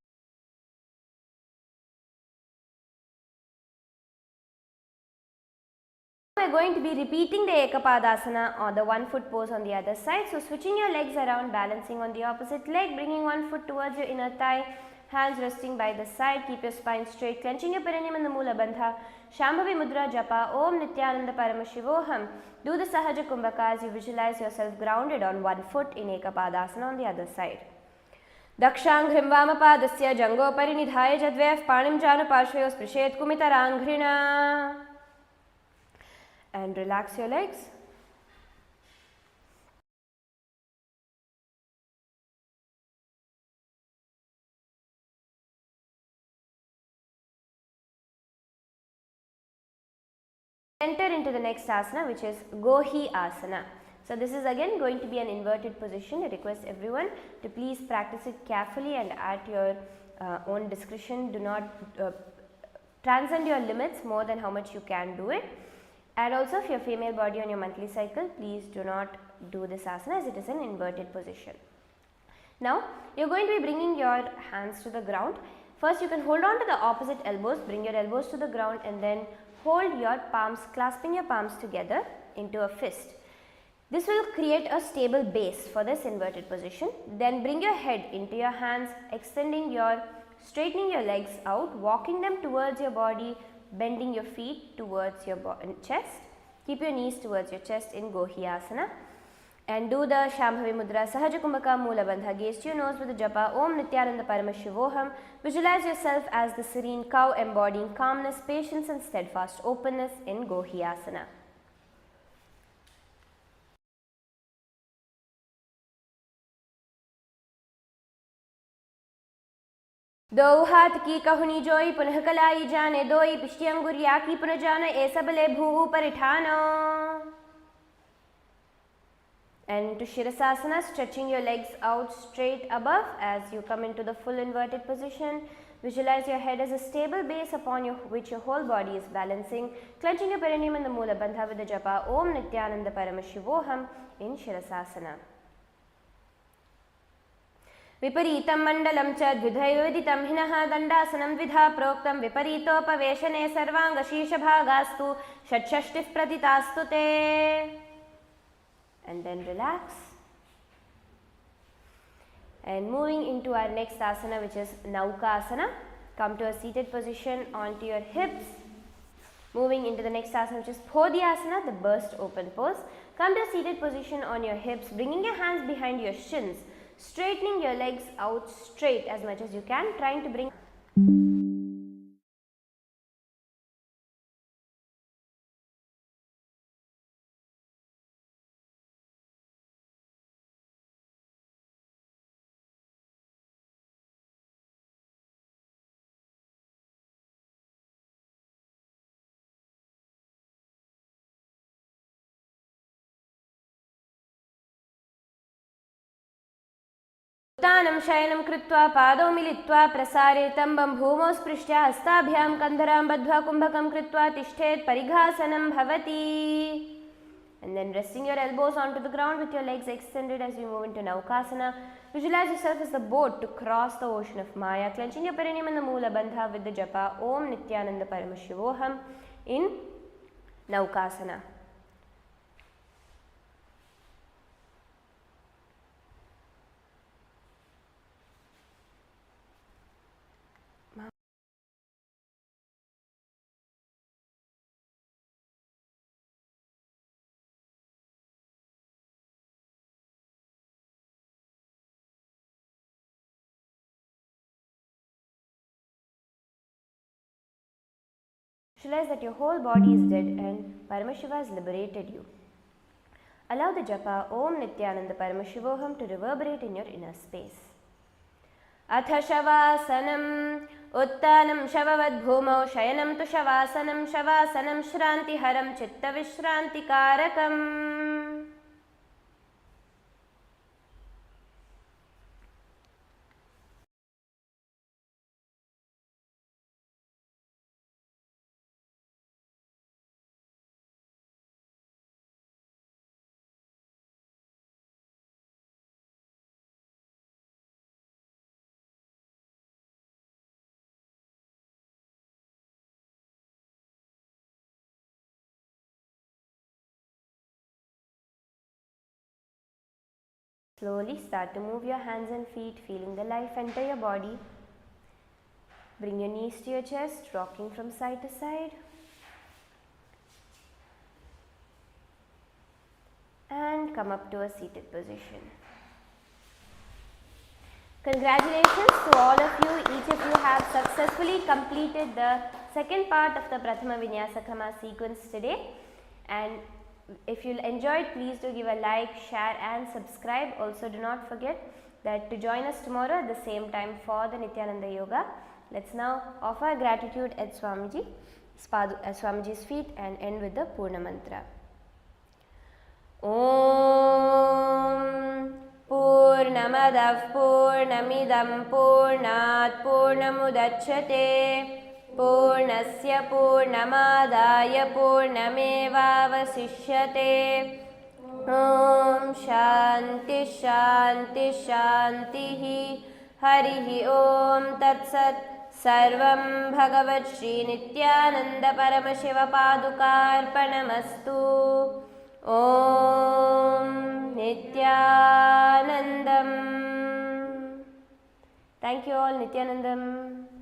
We are going to be repeating the Ekapadasana or the one foot pose on the other side. So switching your legs around, balancing on the opposite leg, bringing one foot towards your inner thigh, hands resting by the side, keep your spine straight, clenching your perineum in the Moola Bandha, Shambhavi Mudra japa Om Nithyananda Paramashivoham. Do the Sahaja Kumbhaka as you visualize yourself grounded on one foot in Ekapadasana on the other side. Dakshanghrim Vamapadasya Jangopari Nidhaya Jadvyaf Panim Janu Pashvayo Sprishet Kumitaranghrina. And relax your legs. Enter into the next asana, which is Gohi Asana. So this is again going to be an inverted position. I request everyone to please practice it carefully and at your own discretion. Do not transcend your limits more than how much you can do it. And also if you are female body on your monthly cycle, please do not do this asana as it is an inverted position. Now you are going to be bringing your hands to the ground. First you can hold on to the opposite elbows, bring your elbows to the ground and then hold your palms, clasping your palms together into a fist. This will create a stable base for this inverted position. Then bring your head into your hands, straightening your legs out, walking them towards your body, bending your feet towards your chest. Keep your knees towards your chest in Gohi Asana. And do the Shambhavi Mudra Sahaja Kumbhaka Moola Bandha. Gaze to your nose with the japa Om Nithyananda Paramashivoham. Visualize yourself as the serene cow embodying calmness, patience and steadfast openness in Gohi Asana. दो हाथ की कहुनी जोई पुनः कलाई जाने दोई पिष्टी अंगुरिया की पुनः जाने ए सबले भू परिठानो. And to Shirasasana, stretching your legs out straight above as you come into the full inverted position. Visualize your head as a stable base upon which your whole body is balancing. Clenching your perineum in the Moola Bandha with the japa Om Nithyananda Paramashivoham in Shirasasana. विपरीतं मण्डलं च द्विधैवदितं हिनः दण्डासनं द्विधा प्रोक्तं विपरीतोपवेशने सर्वाङ्गशीर्षभागास्तु षट्षष्टिः प्रतितास्तु ते. And then relax. And moving into our next asana, which is Naukasana. Come to a seated position onto your hips. Moving into the next asana, which is Podhyasana, the burst open pose. Come to a seated position on your hips, bringing your hands behind your shins, straightening your legs out straight as much as you can, trying to bring उत्थानं शयनं कृत्वा पादौ मिलित्वा प्रसारितं भूमौ स्पृष्ट्या हस्ताभ्यां कन्धरां बद्ध्वा कुम्भकं कृत्वा तिष्ठेत् परिघासनं भवति. And then resting your elbows onto the ground with your legs extended as we move into Naukasana. Visualize yourself as the boat to cross the ocean of Maya, clenching your perineum and the Moola Bandha with the japa Om Nithyananda Paramashivoham in Naukasana. Visualize that your whole body is dead and Paramashiva has liberated you. Allow the japa Om Nithyananda Paramashivoham to reverberate in your inner space. Atha Shavasanam Uttanam Shavavad Bhumau Shayanam Tu Shavasanam Shavasanam Shranti Haram Chitta Vishranti Karakam. Slowly start to move your hands and feet, feeling the life enter your body. Bring your knees to your chest, rocking from side to side. And come up to a seated position. Congratulations to all of you. Each of you have successfully completed the second part of the Prathama Vinyasa Krama sequence today. And if you enjoyed, please do give a like, share and subscribe. Also do not forget that to join us tomorrow at the same time for the Nithyananda Yoga. Let's now offer gratitude at Swamiji's feet and end with the Purna Mantra. Om Purnamadav Purnamidam Purnat Purnamudachyate Purnasya Purnamadaya Purnamevavasishyate. Om Shanti Shanti Shantihi. Harihi Om Tatsat. Sarvam Bhagavat Shri Nithyananda Paramashiva Padukarpanamastu. Om Nithyanandam. Thank you all. Nithyanandam.